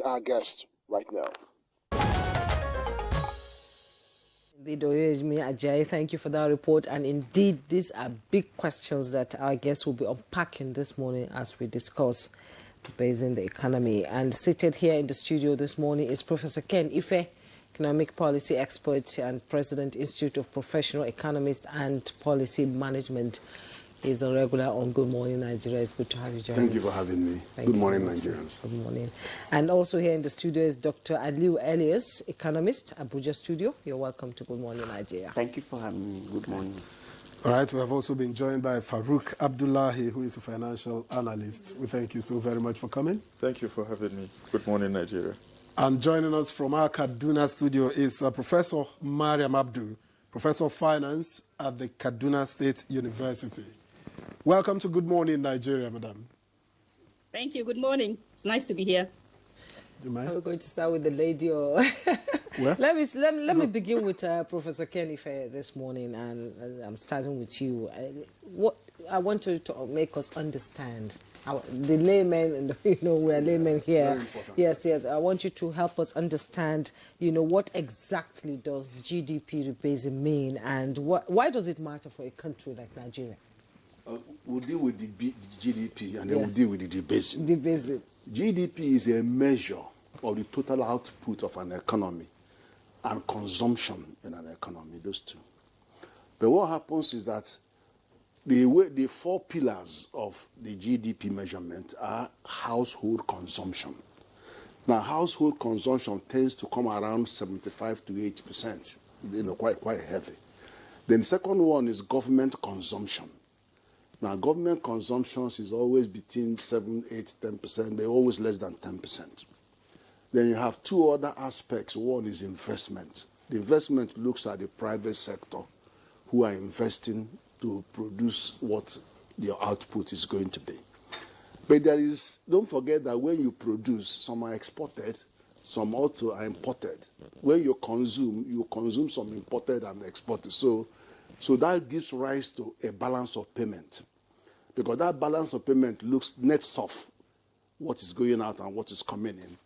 our guest right now. Indeed, Oyejimi Ajayi, thank you for that report. And indeed, these are big questions that our guests will be unpacking this morning as we discuss rebasing the economy. And seated here in the studio this morning is Professor Ken Ife, economic policy expert and President, Institute of Professional Economists and Policy Management. He's a regular on Good Morning Nigeria. It's good to have you join us. Thank you for having me. Good morning, Nigerians. Good morning. And also here in the studio is Dr. Aliu Elias, economist, Abuja studio. You're welcome to Good Morning Nigeria. Thank you for having me. Good morning. All right, we have also been joined by Farouk Abdullahi, who is a financial analyst. We thank you so very much for coming. Thank you for having me. Good morning, Nigeria. And joining us from our Kaduna studio is Professor Mariam Abdul, Professor of Finance at the Kaduna State University. Welcome to Good Morning Nigeria, madam. Thank you. Good morning. It's nice to be here. Do you mind? Are we going to start with the lady or... Well, let me begin with Professor Ken Ife this morning, and I'm starting with you. What I want you to make us understand, the laymen, and we're laymen here. Yes. I want you to help us understand, what exactly does GDP rebasing mean, and why does it matter for a country like Nigeria? We'll deal with the GDP and then we'll deal with the rebasing. Rebasing. GDP is a measure of the total output of an economy and consumption in an economy, those two. But what happens is that the four pillars of the GDP measurement are household consumption. Now, household consumption tends to come around 75 to 80%, quite heavy. Then the second one is government consumption. Now, government consumption is always between 7, 8, 10%. They're always less than 10%. Then you have two other aspects. One is investment. The investment looks at the private sector who are investing to produce what their output is going to be. But don't forget that when you produce, some are exported, some also are imported. When you consume some imported and exported. So that gives rise to a balance of payment. Because that balance of payment nets off what is going out and what is coming in.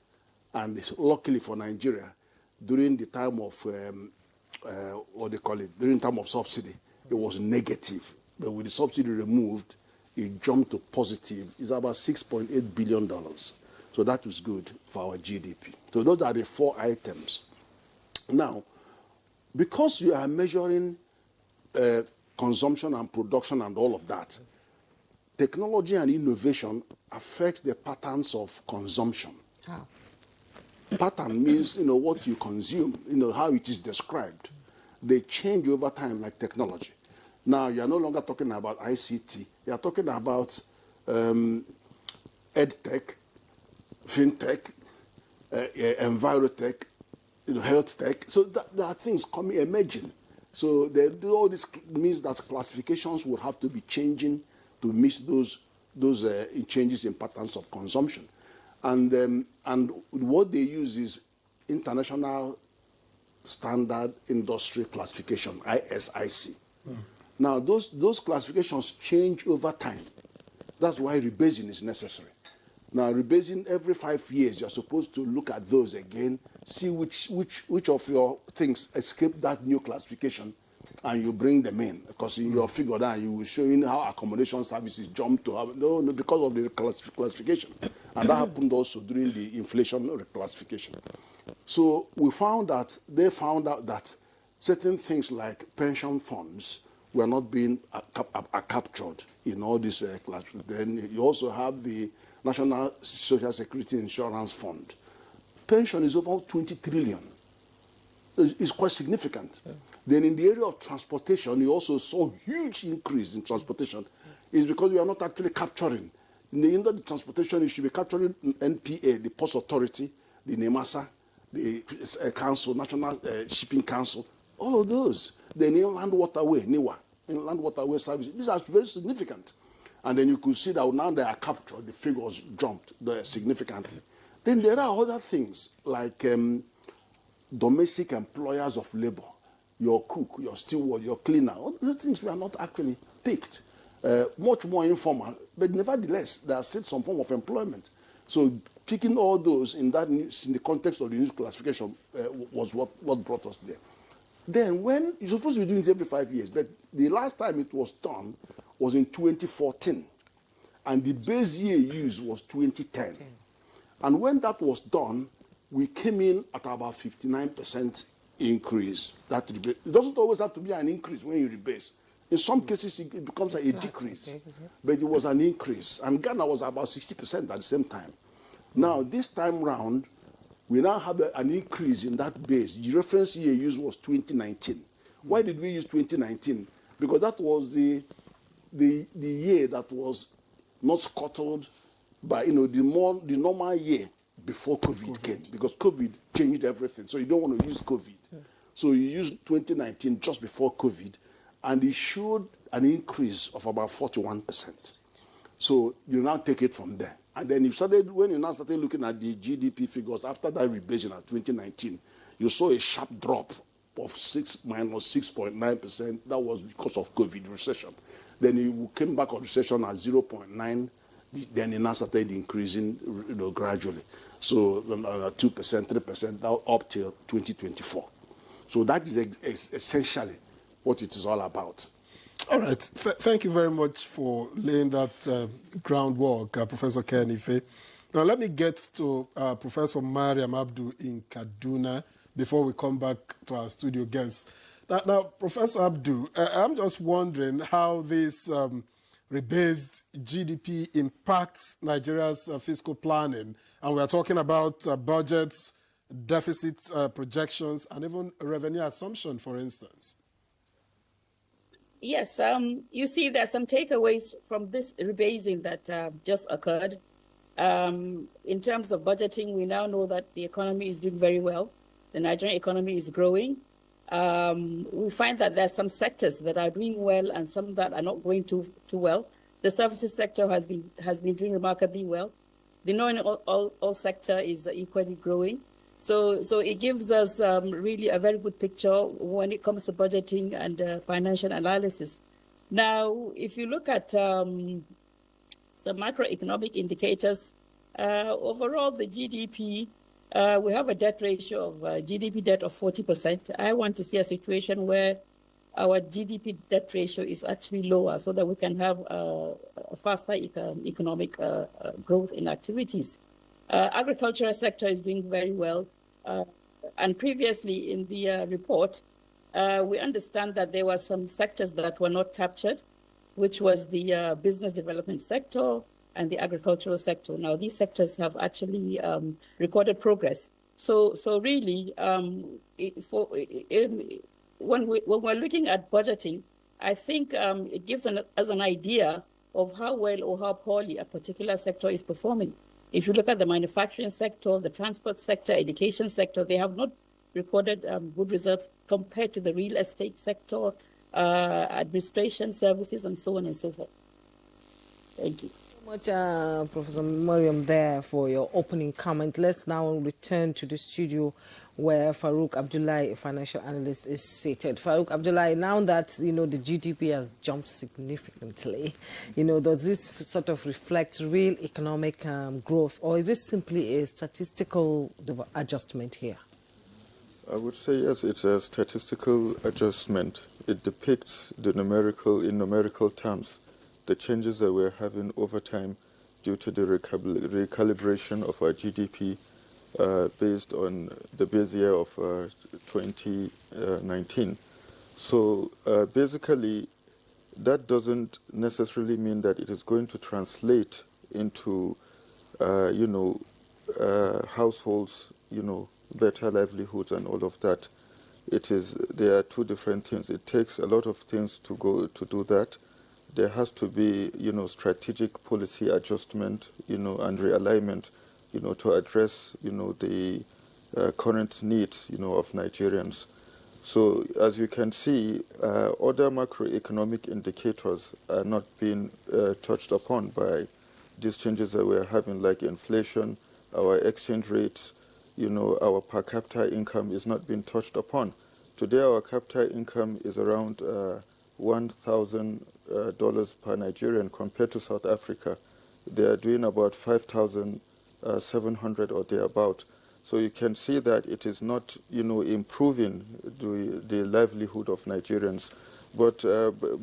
And luckily for Nigeria, during the time of, during time of subsidy, it was negative. But with the subsidy removed, it jumped to positive. It's about $6.8 billion. So that was good for our GDP. So those are the four items. Now, because you are measuring consumption and production and all of that, technology and innovation affect the patterns of consumption. How? Pattern means, what you consume, how it is described. They change over time like technology. Now, you're no longer talking about ICT. You're talking about EdTech, FinTech, Envirotech, Health Tech. So there are things emerging. So all this means that classifications would have to be changing to meet those changes in patterns of consumption. And what they use is International Standard Industry Classification, ISIC. Now, those classifications change over time. That's why rebasing is necessary. Now, rebasing every 5 years, you're supposed to look at those again, see which of your things escape that new classification, and you bring them in. Because in your figure that you will show in how accommodation services jump to because of the classification. And that happened also during the inflation reclassification. So they found out that certain things like pension funds were not being captured in all these classifications. Then you also have the National Social Security Insurance Fund. Pension is over 20 trillion. It's quite significant. Yeah. Then in the area of transportation, you also saw huge increase in transportation. It's because we are not actually capturing. In the end of the transportation, you should be capturing NPA, the Post Authority, the NEMASA, the Council, National Shipping Council, all of those. Then inland waterway, NIWA, inland waterway services. These are very significant. And then you could see that now they are captured, the figures jumped significantly. Then there are other things like domestic employers of labor, your cook, your steward, your cleaner. All those things were not actually picked. Much more informal, but nevertheless, there are still some form of employment. So picking all those in the context of the news classification was what brought us there. Then when you're supposed to be doing this every 5 years, but the last time it was done was in 2014, and the base year used was 2010. And when that was done, we came in at about 59% increase. It doesn't always have to be an increase when you rebase. In some cases, it becomes a decrease, but it was an increase. And Ghana was about 60% at the same time. Now, this time round, we now have an increase in that base. The reference year used was 2019. Why did we use 2019? Because that was the year that was not scuttled by the normal year before COVID came, because COVID changed everything. So you don't want to use COVID. So you use 2019 just before COVID, and it showed an increase of about 41%. So you now take it from there. And then when you now started looking at the GDP figures after that rebasing at 2019, you saw a sharp drop of minus 6.9%. That was because of COVID recession. Then you came back on recession at 0.9. Then it now started increasing gradually. So 2%, 3%, up till 2024. So that is essentially what it is all about. All right. Thank you very much for laying that groundwork, Professor Ken Ife. Now, let me get to Professor Mariam Abdu in Kaduna before we come back to our studio guests. Now, Professor Abdu, I'm just wondering how this rebased GDP impacts Nigeria's fiscal planning. And we are talking about budgets, deficit projections, and even revenue assumption, for instance. Yes, you see there are some takeaways from this rebasing that just occurred. In terms of budgeting, we now know that the economy is doing very well. The Nigerian economy is growing. We find that there are some sectors that are doing well and some that are not going too well. The services sector has been doing remarkably well. The non-oil sector is equally growing. So it gives us really a very good picture when it comes to budgeting and financial analysis. Now, if you look at some macroeconomic indicators, overall the GDP, we have a debt ratio of GDP debt of 40%. I want to see a situation where our GDP debt ratio is actually lower so that we can have a faster economic growth in activities. Agricultural sector is doing very well. And previously in the report, we understand that there were some sectors that were not captured, which was the business development sector and the agricultural sector. Now, these sectors have actually recorded progress. So really, when we're looking at budgeting, I think it gives us an idea of how well or how poorly a particular sector is performing. If you look at the manufacturing sector, the transport sector, education sector, they have not recorded good results compared to the real estate sector, administration services, and so on and so forth. Thank you. Thank you so much, Professor Mariam, there for your opening comment. Let's now return to the studio where Farouk Abdullahi, a financial analyst, is seated. Farouk Abdullahi, now that the GDP has jumped significantly, does this sort of reflect real economic growth, or is this simply a statistical adjustment here? I would say yes, it's a statistical adjustment. It depicts in numerical terms the changes that we're having over time due to the recalibration of our GDP based on the base year of 2019. So basically, that doesn't necessarily mean that it is going to translate into, households, better livelihoods and all of that. There are two different things. It takes a lot of things to do that. There has to be, strategic policy adjustment, and realignment, to address, the current needs, of Nigerians. So as you can see, other macroeconomic indicators are not being touched upon by these changes that we're having, like inflation, our exchange rates, our per capita income is not being touched upon. Today, our capita income is around $1,000 per Nigerian compared to South Africa. They are doing about $5,000 700 or thereabout. So you can see that it is not, improving the livelihood of Nigerians. But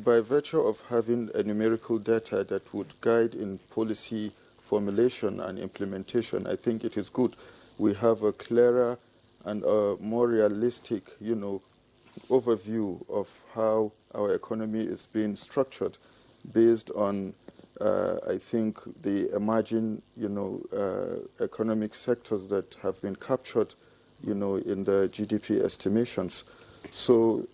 by virtue of having a numerical data that would guide in policy formulation and implementation, I think it is good. We have a clearer and a more realistic, overview of how our economy is being structured based on, I think, the emerging, economic sectors that have been captured, in the GDP estimations. So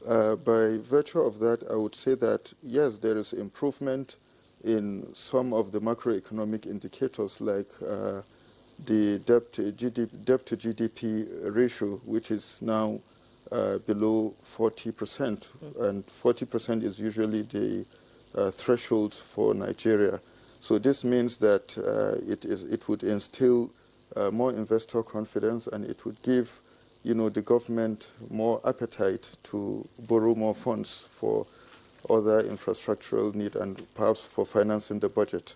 by virtue of that, I would say that, yes, there is improvement in some of the macroeconomic indicators like the debt to GDP ratio, which is now below 40%, and 40% is usually the threshold for Nigeria. So this means that it would instill more investor confidence, and it would give, the government more appetite to borrow more funds for other infrastructural need and perhaps for financing the budget.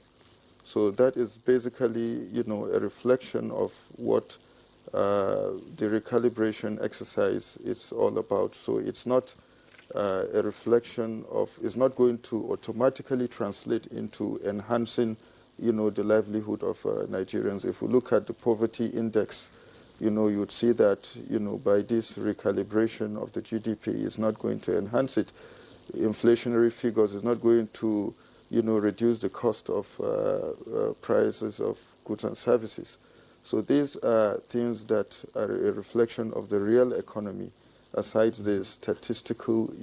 So that is basically, a reflection of what the recalibration exercise is all about. So it's not a reflection of, it's not going to automatically translate into enhancing, the livelihood of Nigerians. If we look at the poverty index, you would see that, by this recalibration of the GDP, is not going to enhance it. Inflationary figures is not going to, reduce the cost of prices of goods and services. So these are things that are a reflection of the real economy, aside the statistical,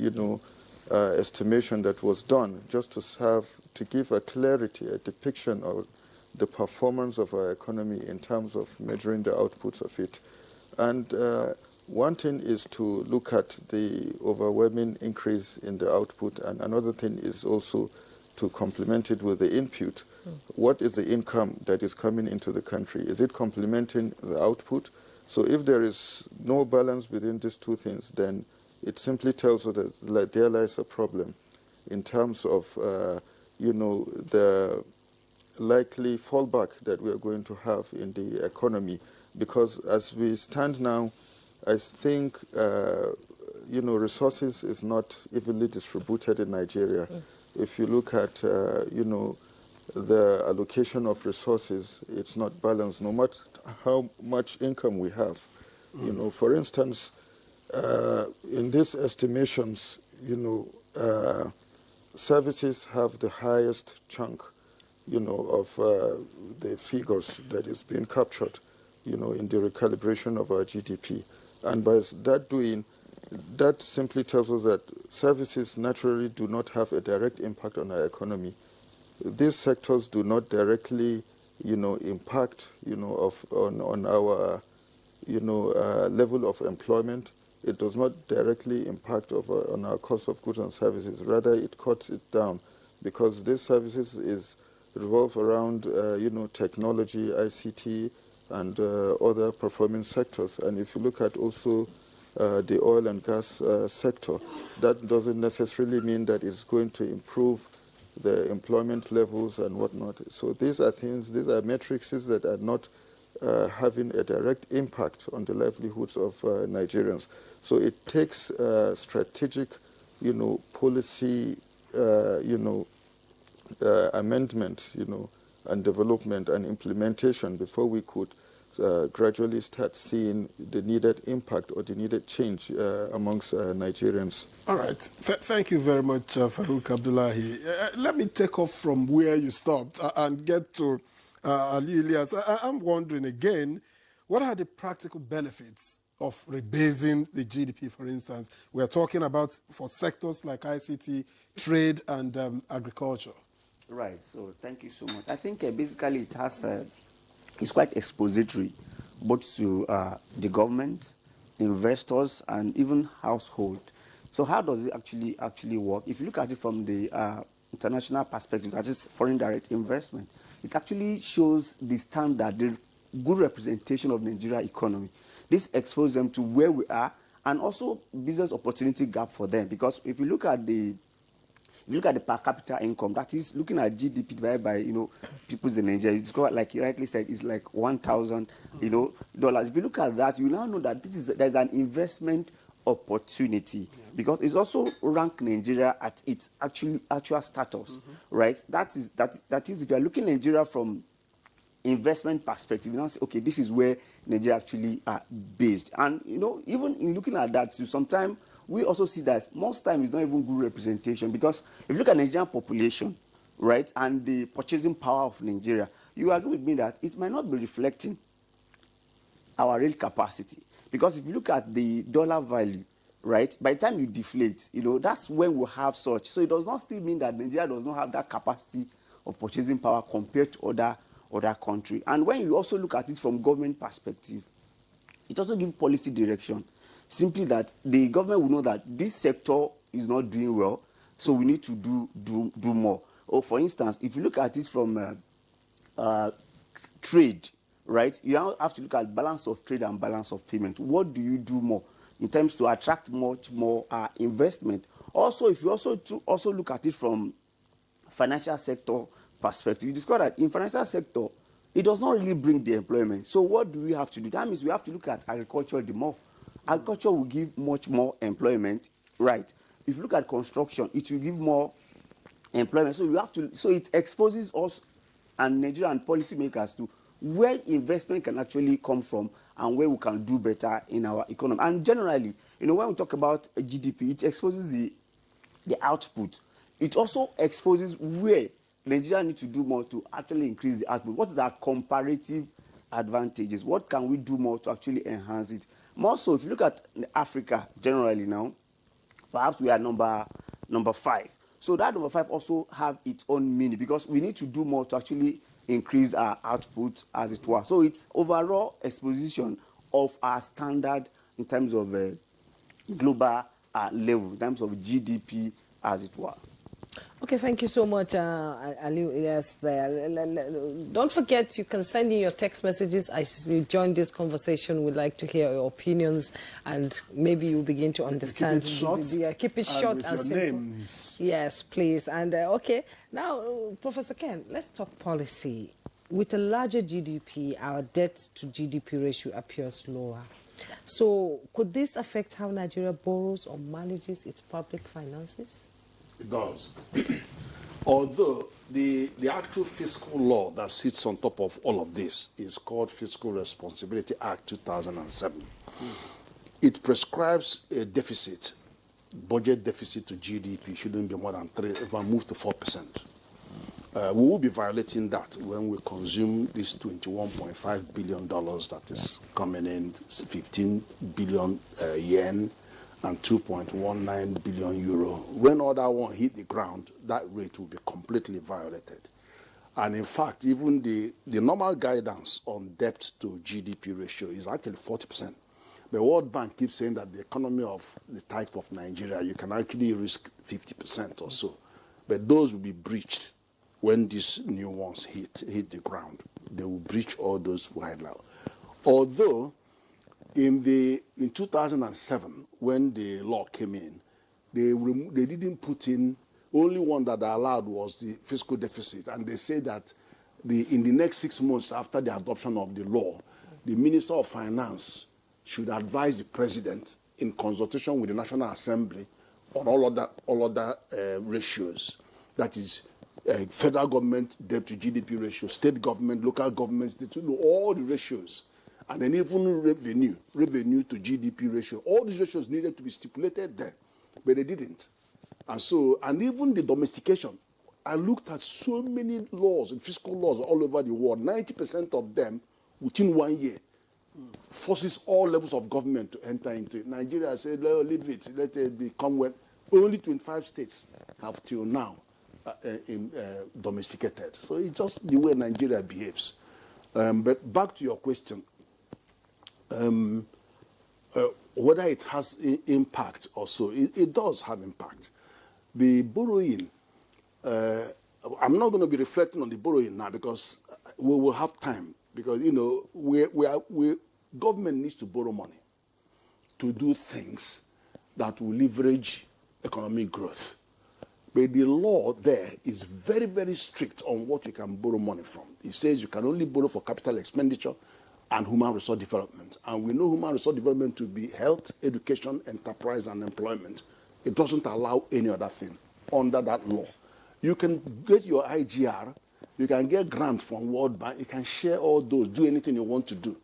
estimation that was done, just to give a clarity, a depiction of the performance of our economy in terms of measuring the outputs of it. And one thing is to look at the overwhelming increase in the output, and another thing is also to complement it with the input. What is the income that is coming into the country? Is it complementing the output? So if there is no balance between these two things, then it simply tells us that there lies a problem in terms of, the likely fallback that we are going to have in the economy. Because as we stand now, I think, resources is not evenly distributed in Nigeria. If you look at, the allocation of resources, it's not balanced, no matter how much income we have. For instance, in these estimations, services have the highest chunk, of the figures that is being captured, in the recalibration of our GDP. And by that doing, that simply tells us that services naturally do not have a direct impact on our economy. These sectors do not directly, impact, on our, level of employment. It does not directly impact on our cost of goods and services. Rather, it cuts it down, because these services revolve around, technology, ICT, and other performing sectors. And if you look at also the oil and gas sector, that doesn't necessarily mean that it's going to improve the employment levels and whatnot. So these are things, these are metrics that are not having a direct impact on the livelihoods of Nigerians. So it takes strategic, policy, amendment, and development and implementation before we could gradually start seeing the needed impact or the needed change amongst Nigerians. All right. Thank you very much, Farouk Abdullahi. Let me take off from where you stopped and get to Ali Ilyas. I'm wondering again, what are the practical benefits of rebasing the GDP, for instance? We're talking about for sectors like ICT, trade, and agriculture. Right. So thank you so much. I think basically it has it's quite expository, both to the government, investors, and even household. So how does it actually work? If you look at it from the international perspective, that is foreign direct investment, it actually shows the standard, the good representation of Nigeria economy. This exposes them to where we are, and also business opportunity gap for them. Because if you look at the If you look at the per capita income, that is looking at GDP divided by, peoples in Nigeria, it's got, like you rightly said, it's like $1,000, dollars. If you look at that, you now know that there's an investment opportunity, because it's also ranked Nigeria at its actual status, right? That is if you are looking at Nigeria from investment perspective, you now say, okay, this is where Nigeria actually are based. And even in looking at that, sometimes we also see that most times it's not even good representation, because if you look at Nigerian population, right, and the purchasing power of Nigeria, you agree with me that it might not be reflecting our real capacity. Because if you look at the dollar value, right, by the time you deflate, that's when we have such. So it does not still mean that Nigeria does not have that capacity of purchasing power compared to other countries. And when you also look at it from government perspective, it also gives policy direction. Simply that the government will know that this sector is not doing well, so we need to do more. Or for instance, if you look at it from trade, right, you have to look at balance of trade and balance of payment. What do you do more in terms to attract much more investment? Also, if you also look at it from financial sector perspective, you discover that in financial sector, it does not really bring the employment. So what do we have to do? That means we have to look at agriculture the more. Agriculture will give much more employment, right? If you look at construction, it will give more employment. So it exposes us and Nigerian policymakers to where investment can actually come from and where we can do better in our economy. And generally, when we talk about GDP, it exposes the output. It also exposes where Nigeria needs to do more to actually increase the output. What is our comparative advantages? What can we do more to actually enhance it? More so, if you look at Africa generally now, perhaps we are number 5. So that number 5 also have its own meaning, because we need to do more to actually increase our output, as it were. So it's overall exposition of our standard in terms of global level, in terms of GDP, as it were. Okay, thank you so much, Aliu Ilyas there. Don't forget, you can send in your text messages as you join this conversation. We'd like to hear your opinions, and maybe you begin to understand. Keep it short. Keep it short and simple. Names. Yes, please. And okay, now, Professor Ken, let's talk policy. With a larger GDP, our debt to GDP ratio appears lower. So could this affect how Nigeria borrows or manages its public finances? It does. Although the actual fiscal law that sits on top of all of this is called Fiscal Responsibility Act 2007. It prescribes a deficit, budget deficit to GDP shouldn't be more than 3, if I move to 4%. We will be violating that when we consume this $21.5 billion that is coming in, 15 billion yen, and 2.19 billion euro. When all that one hit the ground, that rate will be completely violated. And in fact, even the normal guidance on debt to GDP ratio is actually 40%. The World Bank keeps saying that the economy of the type of Nigeria, you can actually risk 50% or so. But those will be breached when these new ones hit the ground. They will breach all those wide now. Although, in 2007, when the law came in, they didn't put in, only one that they allowed was the fiscal deficit. And they say that in the next 6 months after the adoption of the law, the Minister of Finance should advise the President in consultation with the National Assembly on all other ratios. That is, federal government debt to GDP ratio, state government, local governments, all the ratios. And then even revenue to GDP ratio. All these ratios needed to be stipulated there, but they didn't. And even the domestication, I looked at so many laws, fiscal laws all over the world, 90% of them within 1 year forces all levels of government to enter into it. Nigeria said, leave it, let it become when only 25 states have till now domesticated. So it's just the way Nigeria behaves. But back to your question, whether it has impact or so, it does have impact. The borrowing, I'm not going to be reflecting on the borrowing now because we will have time. Because, government needs to borrow money to do things that will leverage economic growth. But the law there is very, very strict on what you can borrow money from. It says you can only borrow for capital expenditure and human resource development. And we know human resource development to be health, education, enterprise, and employment. It doesn't allow any other thing under that law. You can get your IGR, you can get grants from World Bank, you can share all those, do anything you want to do.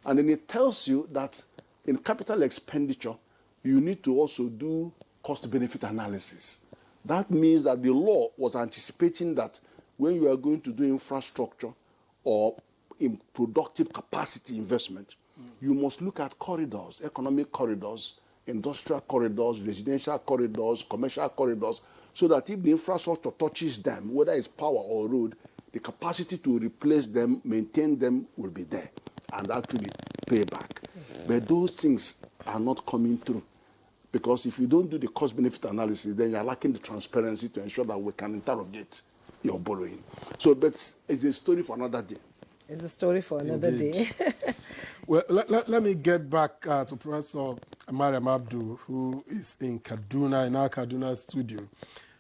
And then it tells you that in capital expenditure, you need to also do cost-benefit analysis. That means that the law was anticipating that when you are going to do infrastructure or in productive capacity investment, you must look at corridors, economic corridors, industrial corridors, residential corridors, commercial corridors, so that if the infrastructure touches them, whether it's power or road, the capacity to replace them, maintain them will be there and actually pay back. But those things are not coming through. Because if you don't do the cost-benefit analysis, then you're lacking the transparency to ensure that we can interrogate your borrowing. So, but it's a story for another day. It's a story for another day. Well, let me get back to Professor Mariam Abdul, who is in Kaduna, in our Kaduna studio.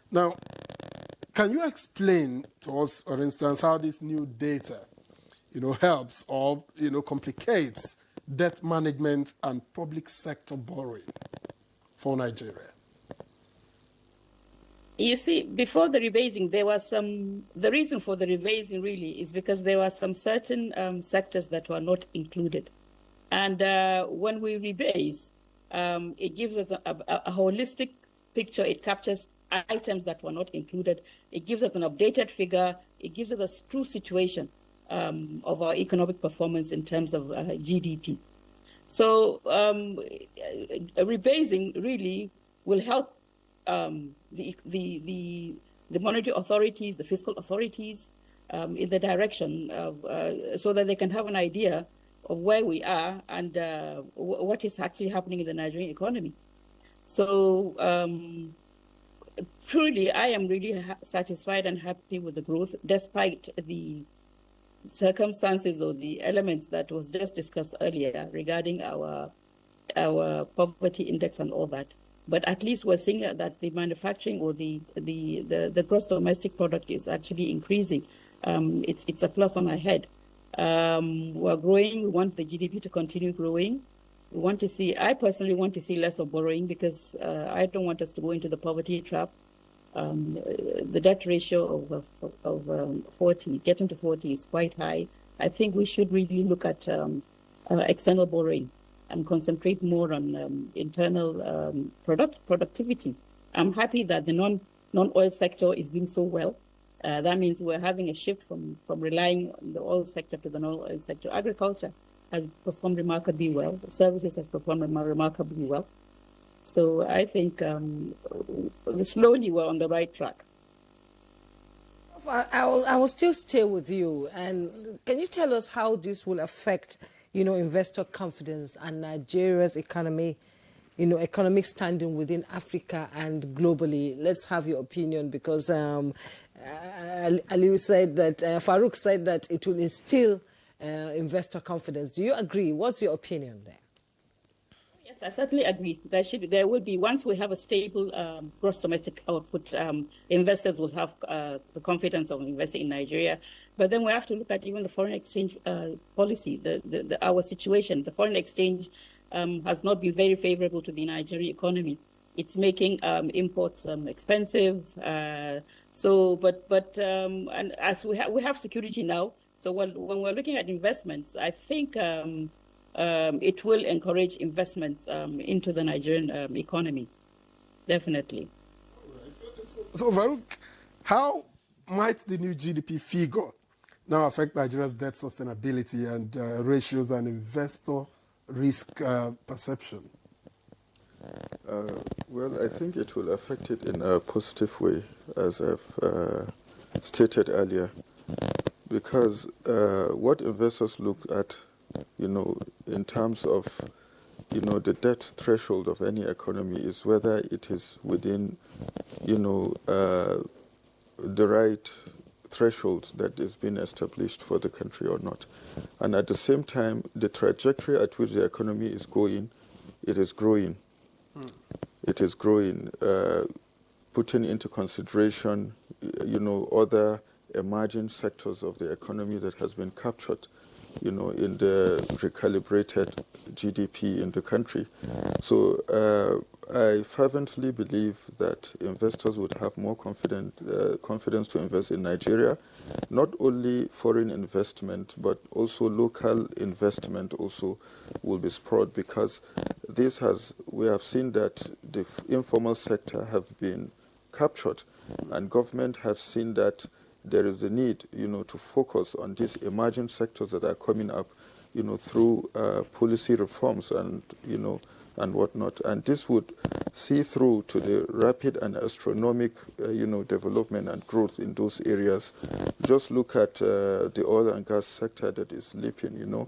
Now, can you explain to us, for instance, how this new data, helps or, complicates debt management and public sector borrowing for Nigeria? You see, before the rebasing, the reason for the rebasing really is because there were some certain sectors that were not included. And when we rebase, it gives us a holistic picture. It captures items that were not included. It gives us an updated figure. It gives us a true situation of our economic performance in terms of GDP. So rebasing really will help the monetary authorities, the fiscal authorities, in the direction of, so that they can have an idea of where we are and what is actually happening in the Nigerian economy. So truly, I am really satisfied and happy with the growth, despite the circumstances or the elements that was just discussed earlier regarding our poverty index and all that. But at least we're seeing that the manufacturing or the gross domestic product is actually increasing. It's a plus on our head. We're growing. We want the GDP to continue growing. I personally want to see less of borrowing because I don't want us to go into the poverty trap. The debt ratio of 40, getting to 40 is quite high. I think we should really look at external borrowing and concentrate more on internal productivity. I'm happy that the non-oil sector is doing so well. That means we're having a shift from relying on the oil sector to the non-oil sector. Agriculture has performed remarkably well. Services has performed remarkably well. So I think slowly we're on the right track. I will still stay with you. And can you tell us how this will affect, investor confidence and Nigeria's economy, economic standing within Africa and globally? Let's have your opinion, because Ali said that, Farouk said that it will instill investor confidence. Do you agree? What's your opinion there? Yes, I certainly agree. There will be, once we have a stable gross domestic output, investors will have the confidence of investing in Nigeria. But then we have to look at even the foreign exchange policy, our situation. The foreign exchange has not been very favorable to the Nigerian economy. It's making imports expensive. And as we have security now, so when we're looking at investments, I think it will encourage investments into the Nigerian economy, definitely. So, Farouk, how might the new GDP figure now affect Nigeria's debt sustainability and ratios and investor risk perception? Well, I think it will affect it in a positive way, as I've stated earlier, because what investors look at, in terms of, the debt threshold of any economy is whether it is within, the right threshold that is being established for the country or not. And at the same time, the trajectory at which the economy is going, it is growing. It is growing. putting into consideration, other emerging sectors of the economy that has been captured, in the recalibrated GDP in the country. So I fervently believe that investors would have more confidence to invest in Nigeria. Not only foreign investment, but also local investment also will be spurred, because we have seen that the informal sector have been captured, and government has seen that there is a need, to focus on these emerging sectors that are coming up, through policy reforms and whatnot. And this would see through to the rapid and astronomic, development and growth in those areas. Just look at the oil and gas sector that is leaping,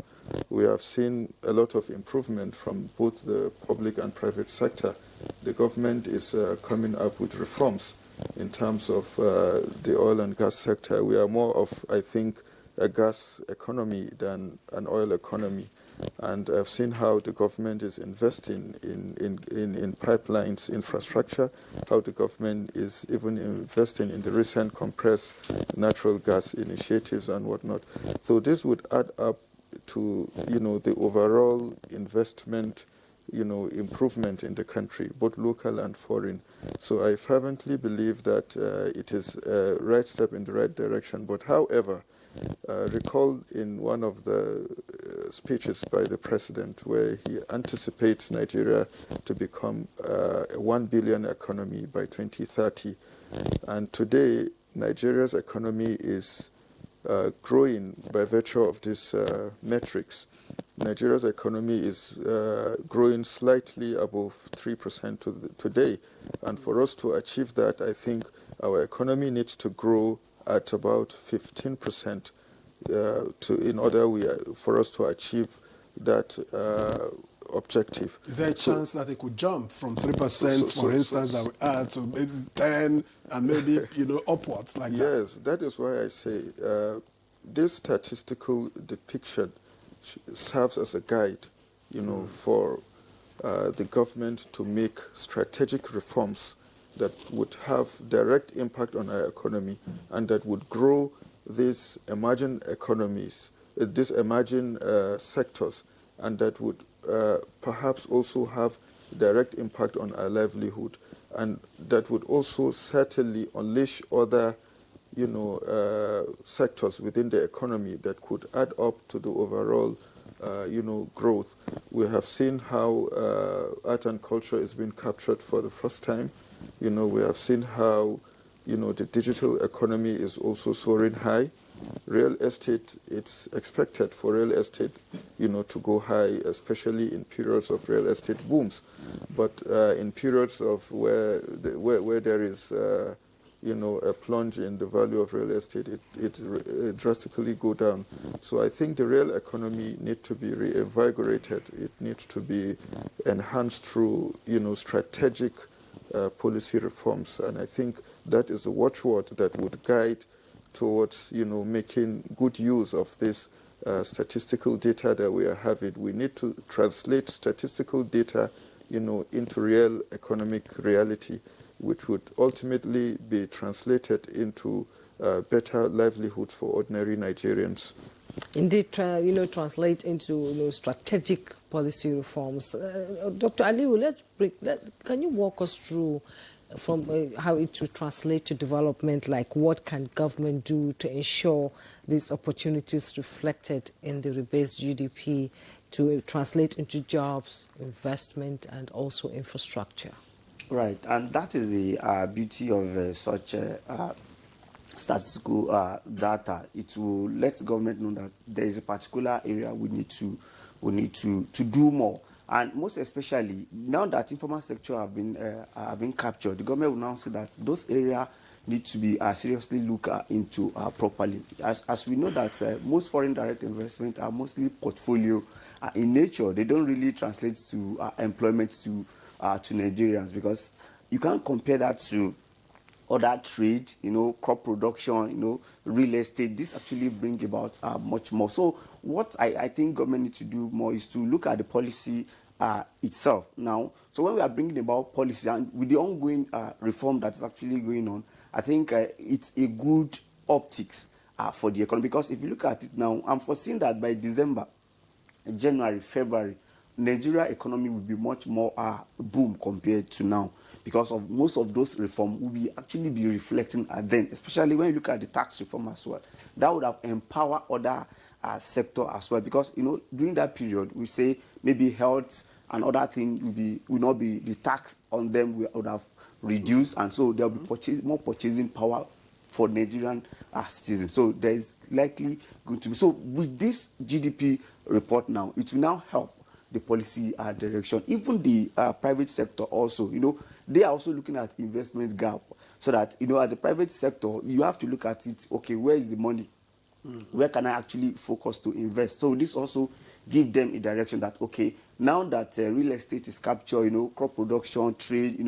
We have seen a lot of improvement from both the public and private sector. The government is coming up with reforms in terms of the oil and gas sector. We are more of, I think, a gas economy than an oil economy. And I've seen how the government is investing in pipelines infrastructure, how the government is even investing in the recent compressed natural gas initiatives and whatnot. So this would add up to, the overall investment, improvement in the country, both local and foreign. So I fervently believe that it is a right step in the right direction. But however, recall in one of the speeches by the president where he anticipates Nigeria to become a 1 billion economy by 2030. And today, Nigeria's economy is growing by virtue of these metrics. Nigeria's economy is growing slightly above 3% today. And for us to achieve that, I think our economy needs to grow at about 15% for us to achieve that objective. Is there a chance that it could jump from 3%, for instance, that we add to maybe 10 and maybe, upwards like that? Yes, that is why I say this statistical depiction serves as a guide, for the government to make strategic reforms that would have direct impact on our economy and that would grow these emerging economies, these emerging sectors, and that would perhaps also have direct impact on our livelihood, and that would also certainly unleash other sectors within the economy that could add up to the overall growth. We have seen how art and culture is being captured for the first time. We have seen how, the digital economy is also soaring high. Real estate, it's expected for real estate, to go high, especially in periods of real estate booms. But in periods of where there is, a plunge in the value of real estate, it drastically go down. So I think the real economy needs to be reinvigorated. It needs to be enhanced through, strategic policy reforms. And I think that is a watchword that would guide towards, making good use of this statistical data that we are having. We need to translate statistical data, into real economic reality, which would ultimately be translated into better livelihood for ordinary Nigerians. Indeed, translate into strategic policy reforms. Dr. Aliu, can you walk us through from how it will translate to development, like what can government do to ensure these opportunities reflected in the rebased GDP to translate into jobs, investment, and also infrastructure? Right, and that is the beauty of such statistical data. It will let government know that there is a particular area we need to do more. And most especially, now that informal sector have been captured, the government will now see that those areas need to be seriously looked into properly. As we know that most foreign direct investment are mostly portfolio in nature. They don't really translate to employment to Nigerians, because you can't compare that to other trade, crop production, real estate. This actually bring about much more. So what I think government needs to do more is to look at the policy itself now. So when we are bringing about policy and with the ongoing reform that is actually going on, I think it's a good optics for the economy, because if you look at it now, I'm foreseeing that by December, January, February, Nigeria economy will be much more boom compared to now, because of most of those reforms will be actually be reflecting at then, especially when you look at the tax reform as well. That would have empowered other sector as well, because during that period we say maybe health and other things will not be, the tax on them would have reduced, and so there will be more purchasing power for Nigerian citizens. So there is likely going to be, so with this GDP report now, it will now help the policy direction. Even the private sector also, they are also looking at investment gap, so that, as a private sector, you have to look at it, okay, where is the money? Where can I actually focus to invest? So this also gives them a direction that, okay, now that real estate is captured, crop production, trade,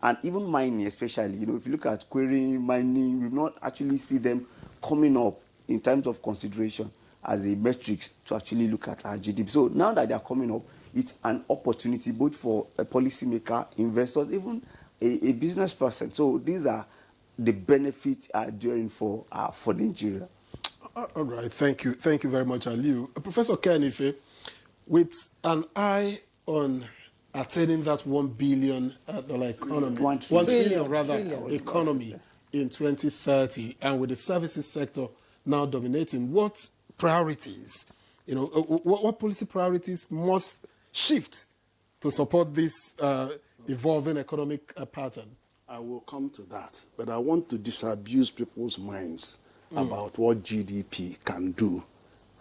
and even mining especially, if you look at quarrying, mining, we've not actually see them coming up in terms of consideration as a metric to actually look at our GDP. So now that they are coming up, it's an opportunity both for a policymaker, investors, even a business person. So these are the benefits during for Nigeria. All right, thank you very much, Aliu. Professor Kenife, with an eye on attaining that $1 billion economy, $1 trillion economy in 2030, and with the services sector now dominating, what priorities, what policy priorities must shift to support this evolving economic pattern? I will come to that, but I want to disabuse people's minds about what GDP can do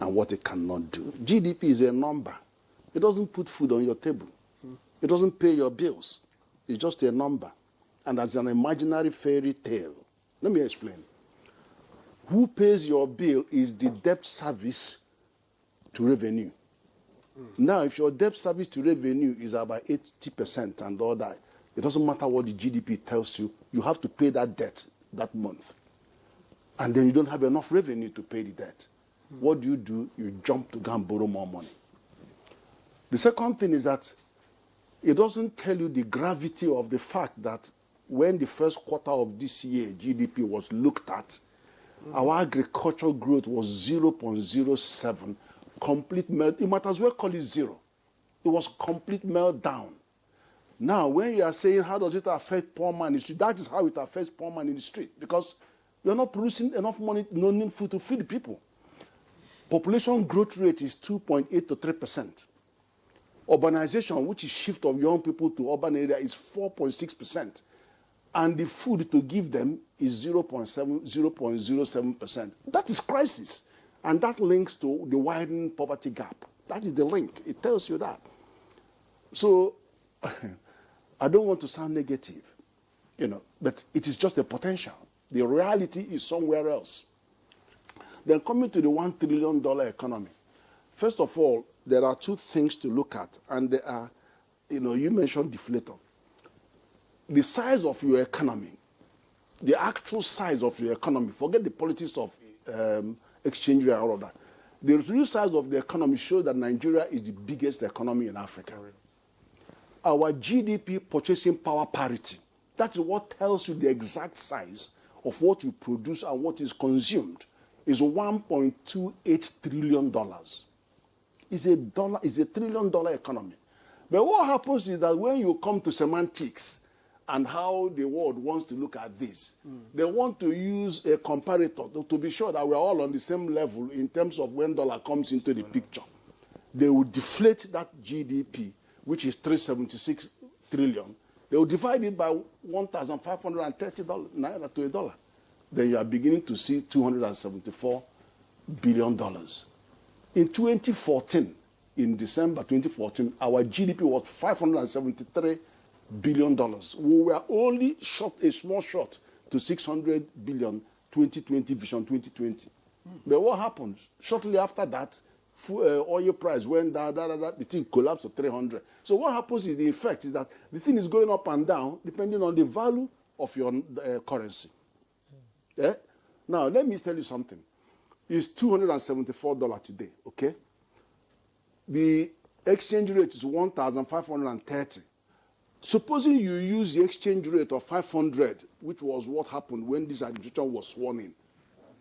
and what it cannot do. GDP is a number. It doesn't put food on your table. It doesn't pay your bills. It's just a number. And as an imaginary fairy tale. Let me explain. Who pays your bill is the debt service to revenue. Now, if your debt service to revenue is about 80% and all that, it doesn't matter what the GDP tells you, you have to pay that debt that month. And then you don't have enough revenue to pay the debt. What do? You jump to go and borrow more money. The second thing is that it doesn't tell you the gravity of the fact that when the first quarter of this year GDP was looked at, our agricultural growth was 0.07, complete melt. You might as well call it zero. It was complete meltdown. Now, when you are saying how does it affect poor man in the street, that is how it affects poor man in the street, because you're not producing enough money, no need food to feed the people. Population growth rate is 2.8 to 3%. Urbanization, which is shift of young people to urban area, is 4.6%. And the food to give them is 0.07%. That is crisis. And that links to the widening poverty gap. That is the link. It tells you that. So I don't want to sound negative, but it is just a potential. The reality is somewhere else. Then coming to the $1 trillion economy. First of all, there are two things to look at, and they are, you mentioned deflator. The size of your economy, the actual size of your economy, forget the politics of exchange rate and all of that. The real size of the economy shows that Nigeria is the biggest economy in Africa. Our GDP purchasing power parity, that is what tells you the exact size of what you produce and what is consumed, is $1.28 trillion. It's a $1 trillion economy. But what happens is that when you come to semantics and how the world wants to look at this, they want to use a comparator to be sure that we're all on the same level in terms of when dollar comes into the picture. They will deflate that GDP, which is $376 trillion. They will divide it by 1,530 naira to $1. Then you are beginning to see $274 billion. In 2014, in December 2014, our GDP was $573 billion. We were only a small short to $600 billion 2020 Vision 2020. But what happened? Shortly after that, oil price went down, the thing collapsed to 300. So what happens is the effect is that the thing is going up and down depending on the value of your currency. Yeah? Now, let me tell you something. It's $274 today, okay? The exchange rate is 1,530. Supposing you use the exchange rate of 500, which was what happened when this administration was sworn in,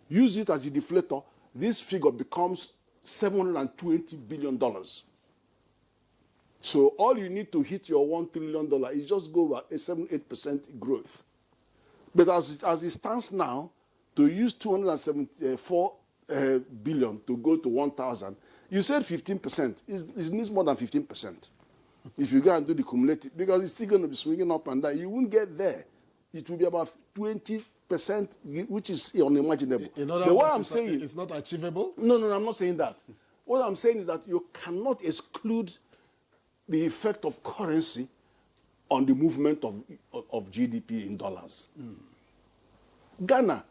use it as a deflator, this figure becomes $720 billion. So all you need to hit your $1 trillion is just go at a 7-8% growth. But as it stands now, to use 274 billion to go to 1,000, you said 15%. It needs more than 15%. If you go and do the cumulative, because it's still going to be swinging up and down, you won't get there. It will be about 20%, which is unimaginable. In other but what words, I'm saying, it's not achievable? No, I'm not saying that. What I'm saying is that you cannot exclude the effect of currency on the movement of GDP in dollars. Ghana,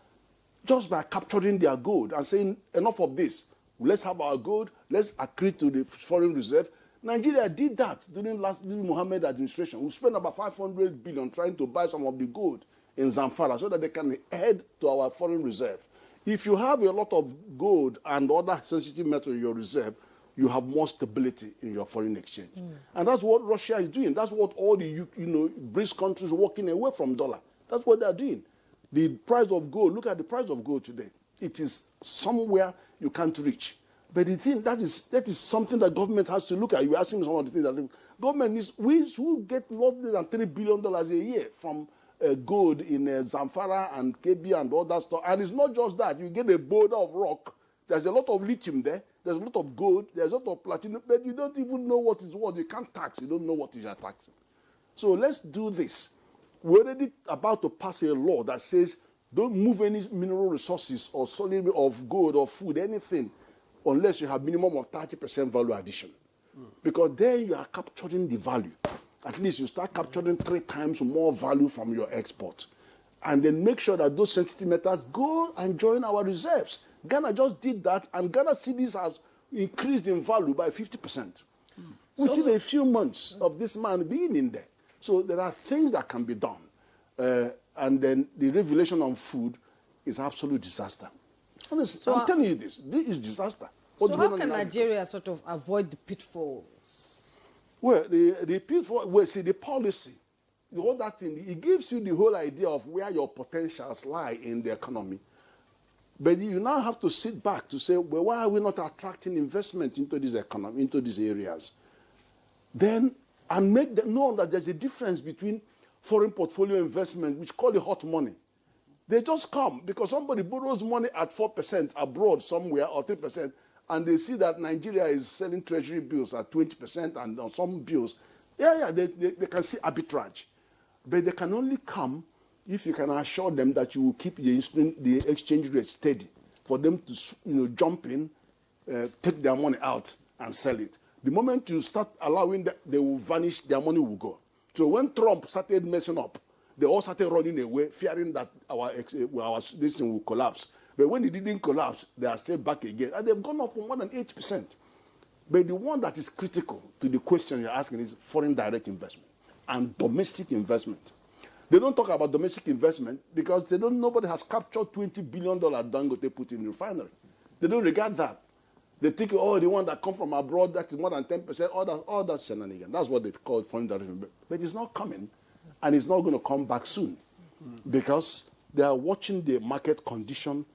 just by capturing their gold and saying, enough of this, let's have our gold, let's accrete to the foreign reserve. Nigeria did that during Mohammed administration. We spent about 500 billion trying to buy some of the gold in Zamfara so that they can head to our foreign reserve. If you have a lot of gold and other sensitive metal in your reserve, you have more stability in your foreign exchange. And that's what Russia is doing. That's what all the BRICS countries walking away from dollar. That's what they're doing. The price of gold, look at the price of gold today. It is somewhere you can't reach. But the thing, that is something that government has to look at. You're asking me some of the things that government needs. We get less than $3 billion a year from gold in Zamfara and KB and all that stuff. And it's not just that. You get a boulder of rock. There's a lot of lithium there. There's a lot of gold. There's a lot of platinum. But you don't even know what is what. You can't tax. You don't know what is your taxing. So let's do this. We're already about to pass a law that says don't move any mineral resources or solid of gold or food, anything, unless you have minimum of 30% value addition. Because then you are capturing the value. At least you start capturing 3 times more value from your export. And then make sure that those sensitive metals go and join our reserves. Ghana just did that, and Ghana cedis has increased in value by 50%. Within a few months of this man being in there. So there are things that can be done. And then the revelation on food is absolute disaster. Honestly, so I'm telling you this is disaster. So how can Nigeria sort of avoid the pitfall? Well, the pitfall, well, see, the policy, all that thing, it gives you the whole idea of where your potentials lie in the economy. But you now have to sit back to say, well, why are we not attracting investment into this economy, into these areas? Then, and make them know that there's a difference between foreign portfolio investment, which call it hot money. They just come because somebody borrows money at 4% abroad somewhere or 3%, and they see that Nigeria is selling treasury bills at 20%, and on some bills, they can see arbitrage. But they can only come if you can assure them that you will keep the exchange rate steady for them to jump in, take their money out and sell it. The moment you start allowing that, they will vanish, their money will go. So when Trump started messing up, they all started running away, fearing that this thing will collapse. But when it didn't collapse, they are still back again. And they've gone up for more than 8%. But the one that is critical to the question you're asking is foreign direct investment and domestic investment. They don't talk about domestic investment because nobody has captured $20 billion Dangote put in the refinery. They don't regard that. They think, the one that come from abroad, that is more than 10%, all that shenanigans. That's what they call foreign direct investment. But it's not coming, and it's not going to come back soon because they are watching the market condition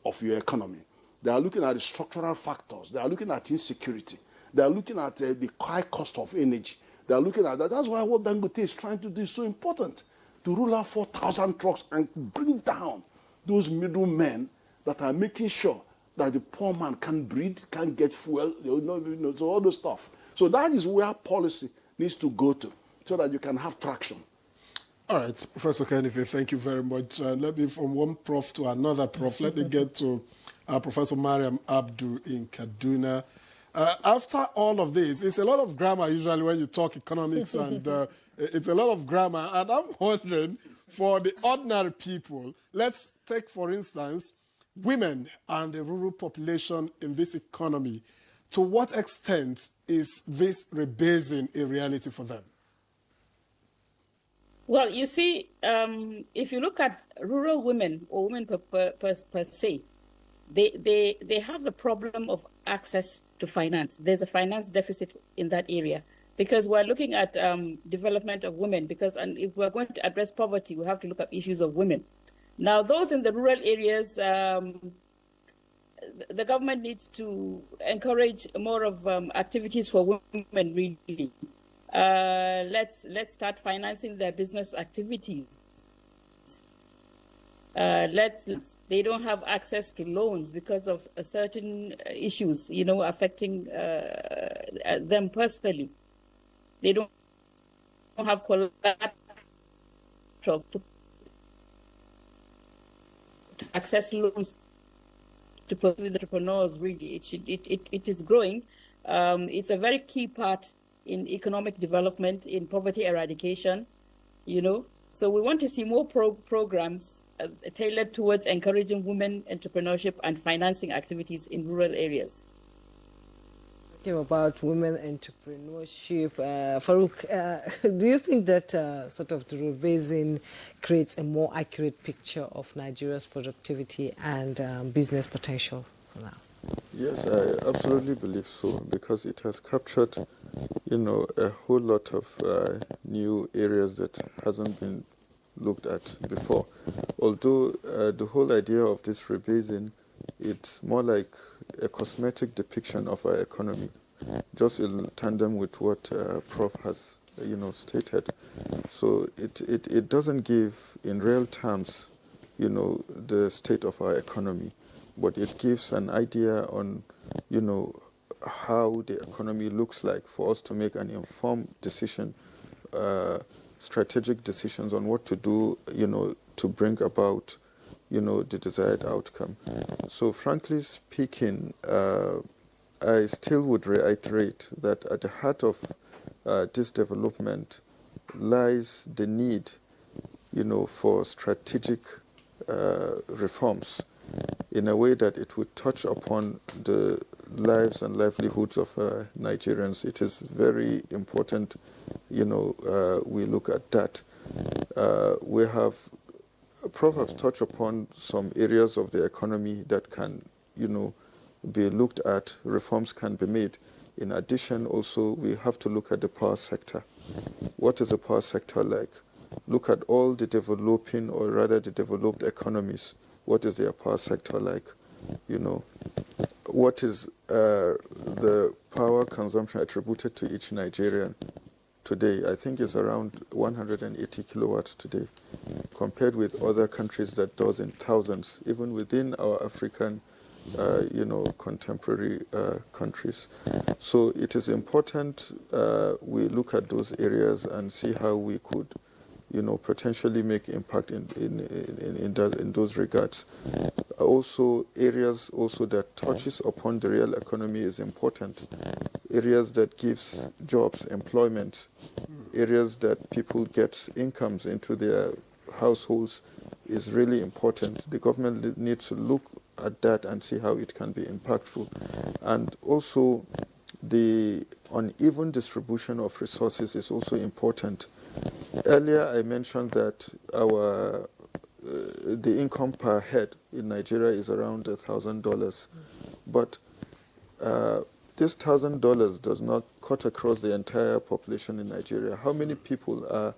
of your economy. They are looking at the structural factors. They are looking at insecurity. They are looking at the high cost of energy. They are looking at that. That's why what Dangote is trying to do is so important, to rule out 4,000 trucks and bring down those middlemen that are making sure that the poor man can't breathe, can't get fuel, so all those stuff. So that is where policy needs to go to, so that you can have traction. All right, Professor Kenife, thank you very much. Let me, from one prof to another prof, let me get to Professor Mariam Abdu in Kaduna. After all of this, it's a lot of grammar usually when you talk economics, and it's a lot of grammar. And I'm wondering, for the ordinary people, let's take, for instance, women and the rural population in this economy. To what extent is this rebasing a reality for them? Well, you see, if you look at rural women or women per se, they have the problem of access to finance. There's a finance deficit in that area because we're looking at development of women and if we're going to address poverty, we have to look at issues of women. Now, those in the rural areas, the government needs to encourage more of activities for women, really. Let's start financing their business activities. They don't have access to loans because of certain issues, affecting them personally. They don't have collateral to access loans to pursue the entrepreneurs. Really, it is growing. It's a very key part in economic development, in poverty eradication, So we want to see more programs tailored towards encouraging women entrepreneurship and financing activities in rural areas. Talking about women entrepreneurship, Farouk, do you think that sort of the rebasing creates a more accurate picture of Nigeria's productivity and business potential for now? Yes, I absolutely believe so, because it has captured, a whole lot of new areas that hasn't been looked at before. Although the whole idea of this rebasing, it's more like a cosmetic depiction of our economy, just in tandem with what Prof has, stated. So it doesn't give, in real terms, the state of our economy, but it gives an idea on, how the economy looks like for us to make an informed decision, strategic decisions on what to do, to bring about, the desired outcome. So frankly speaking, I still would reiterate that at the heart of this development lies the need, for strategic reforms in a way that it would touch upon the lives and livelihoods of Nigerians. It is very important, we look at that. We have, Prof has touched upon some areas of the economy that can, be looked at, reforms can be made. In addition, also, we have to look at the power sector. What is the power sector like? Look at all the developing, or rather the developed economies. What is their power sector like? What is the power consumption attributed to each Nigerian today? I think it's around 180 kilowatts today, compared with other countries that does in thousands, even within our African, contemporary countries. So it is important we look at those areas and see how we could, potentially make impact in those regards. Also, areas that touches upon the real economy is important. Areas that gives jobs, employment, areas that people get incomes into their households is really important. The government needs to look at that and see how it can be impactful. And also, the uneven distribution of resources is also important. Earlier, I mentioned that the income per head in Nigeria is around $1,000, but this $1,000 does not cut across the entire population in Nigeria. How many people are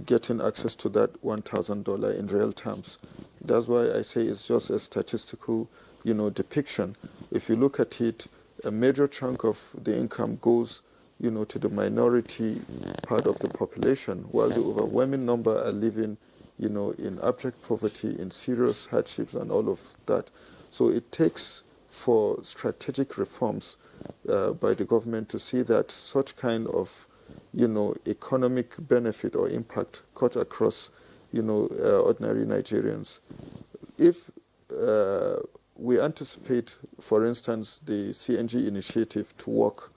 getting access to that $1,000 in real terms? That's why I say it's just a statistical, depiction. If you look at it, a major chunk of the income goes, to the minority part of the population, while the overwhelming number are living, in abject poverty, in serious hardships, and all of that. So it takes for strategic reforms by the government to see that such kind of, economic benefit or impact cut across, ordinary Nigerians. If we anticipate, for instance, the CNG initiative to work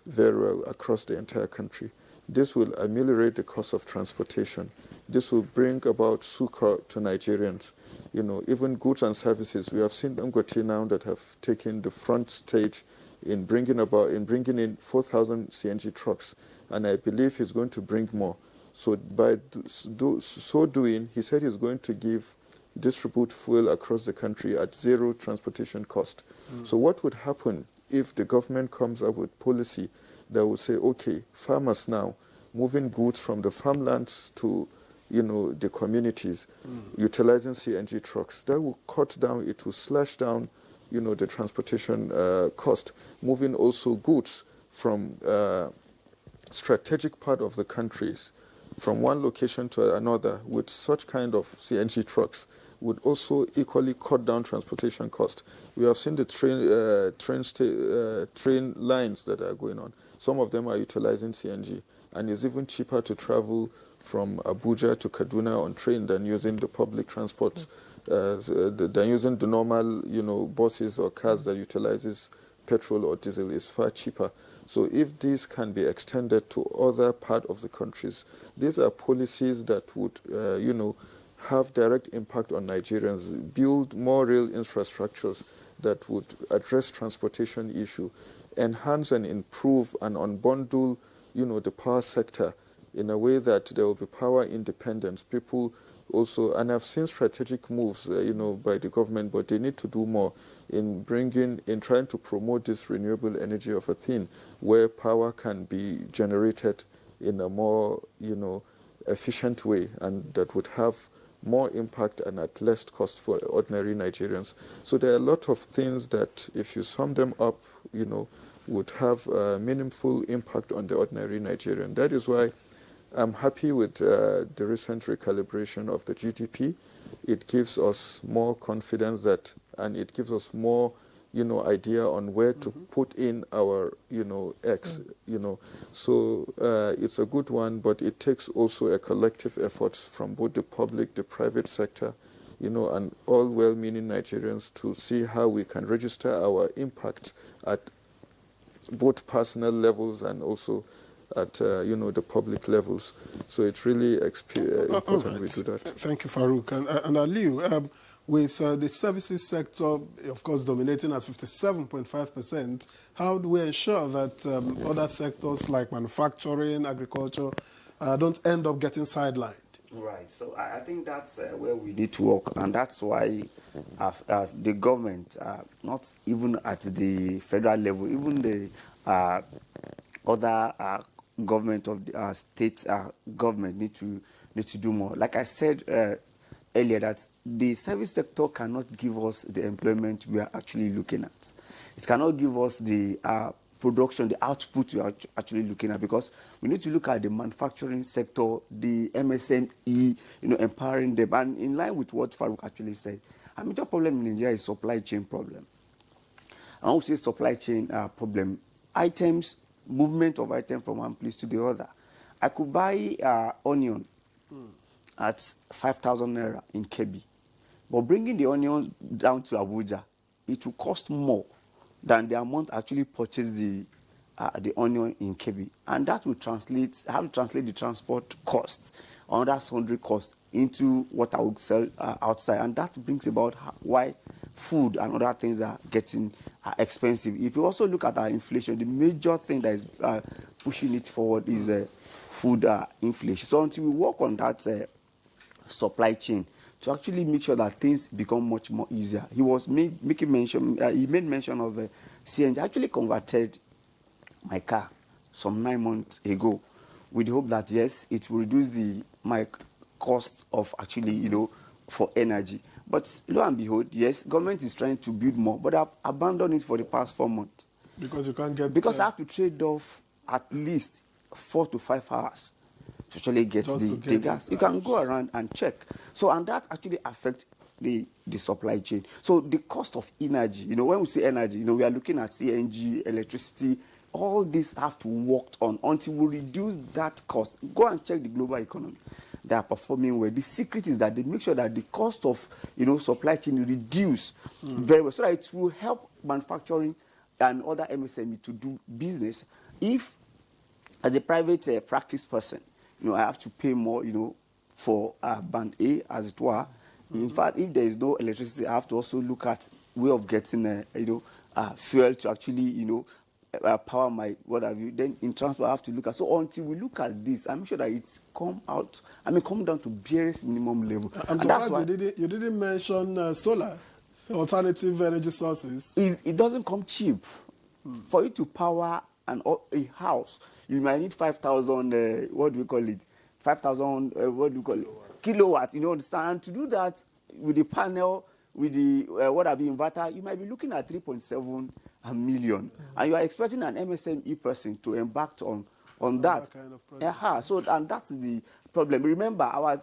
very well across the entire country, this will ameliorate the cost of transportation. This will bring about succor to Nigerians. Even goods and services. We have seen Dangote now that have taken the front stage in bringing in 4,000 CNG trucks, and I believe he's going to bring more. So by so doing, he said he's going to give, distribute fuel across the country at zero transportation cost. So what would happen if the government comes up with policy that would say, okay, farmers now moving goods from the farmlands to the communities, utilizing CNG trucks, that will cut down, it will slash down, the transportation cost, moving also goods from strategic part of the countries from one location to another with such kind of CNG trucks would also equally cut down transportation cost. We have seen the train lines that are going on. Some of them are utilizing CNG, and it's even cheaper to travel from Abuja to Kaduna on train than using the public transport, than using the normal, buses or cars that utilizes petrol or diesel. Is far cheaper. So if this can be extended to other part of the countries, these are policies that would, have direct impact on Nigerians, build more rail infrastructures that would address transportation issue, enhance and improve and unbundle, the power sector in a way that there will be power independence. People also, and I've seen strategic moves, by the government, but they need to do more in trying to promote this renewable energy of a thing where power can be generated in a more, efficient way, and that would have more impact and at less cost for ordinary Nigerians. So there are a lot of things that, if you sum them up, would have a meaningful impact on the ordinary Nigerian. That is why I'm happy with the recent recalibration of the GDP. It gives us more confidence and it gives us more, idea on where to put in our, X, So it's a good one, but it takes also a collective effort from both the public, the private sector, and all well-meaning Nigerians to see how we can register our impact at both personal levels and also at the public levels. So it's really important we do that. Thank you, Farouk. And Aliu, with the services sector, of course, dominating at 57.5%, how do we ensure that other sectors like manufacturing, agriculture, don't end up getting sidelined? Right. So I think that's where we need to work, and that's why the government, not even at the federal level, even the other government of the state government need to do more. Like I said earlier, that the service sector cannot give us the employment we are actually looking at. It cannot give us the production, the output we are actually looking at, because we need to look at the manufacturing sector, the MSME, empowering them. And in line with what Farouk actually said, a major problem in Nigeria is supply chain problem. I want to say supply chain problem. Movement of items from one place to the other. I could buy onion at 5,000 naira in Kebbi, but bringing the onion down to Abuja, it will cost more than the amount actually purchased the onion in Kebbi, and that will translate the transport costs, another sundry costs, into what I would sell outside, and that brings about why food and other things are getting expensive. If you also look at our inflation, the major thing that is pushing it forward is food inflation. So until we work on that supply chain to actually make sure that things become much more easier. He made mention of CNG. I actually converted my car some 9 months ago with the hope that, yes, it will reduce my cost of actually, for energy. But lo and behold, yes, government is trying to build more, but I've abandoned it for the past 4 months. Because you can't get... Because I have to trade off at least 4 to 5 hours to actually get the gas. You can go around and check. So, and that actually affects the supply chain. So the cost of energy, when we say energy, we are looking at CNG, electricity, all these have to work on until we reduce that cost. Go and check the global economy. They are performing well. The secret is that they make sure that the cost of supply chain reduce very well, so that it will help manufacturing and other MSME to do business. If, as a private practice person, I have to pay more, for band A, as it were. In fact, if there is no electricity, I have to also look at way of getting, fuel to actually, power my what have you. Then in transport, I have to look at. So until we look at this, I'm sure that it's come down to barest minimum level. I'm surprised you didn't mention solar, alternative energy sources. It doesn't come cheap. For you to power a house, you might need 5,000. What do we call it? 5,000. What do we call it? Kilowatts. You understand? And to do that with the panel, with the inverter, you might be looking at 3.7 million, and you are expecting an MSME person to embark on that. Kind of project. So, and that's the problem. Remember, our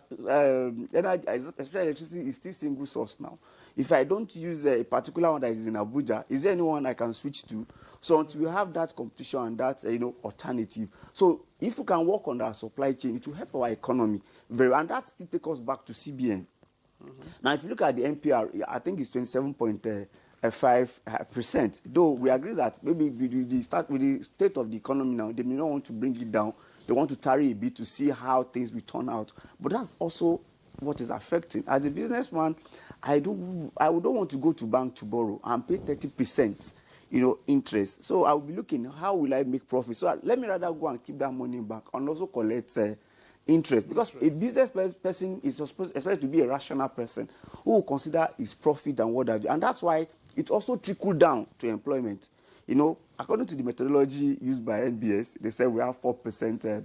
energy, especially electricity, is still single source now. If I don't use a particular one that is in Abuja, is there anyone I can switch to? So until we have that competition and that alternative, so if we can work on our supply chain, it will help our economy very, and that still takes us back to CBN. Now, if you look at the NPR, I think it's 27.5%. Though we agree that maybe with the state of the economy now, they may not want to bring it down. They want to tarry a bit to see how things will turn out. But that's also what is affecting. As a businessman, I don't want to go to bank to borrow and pay 30%, interest. So I will be looking, how will I make profit? So let me rather go and keep that money back and also collect interest. Because a business person is expected to be a rational person who will consider his profit and what have you. And that's why it also trickled down to employment. According to the methodology used by NBS, they said we have 4%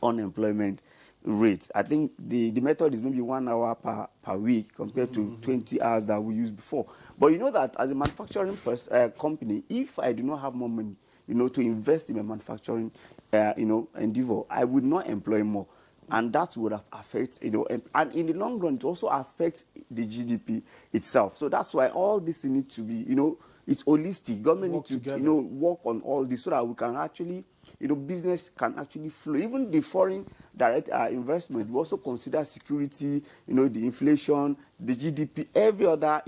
unemployment rate. I think the method is maybe 1 hour per week compared to 20 hours that we used before. But you know that as a manufacturing company, if I do not have more money, to invest in a manufacturing, endeavor, I would not employ more. And that would have affected, and in the long run, it also affects the GDP itself. So that's why all this needs to be, it's holistic. Government needs to, work on all this so that we can actually, business can actually flow. Even the foreign direct investment, we also consider security, the inflation, the GDP, every other,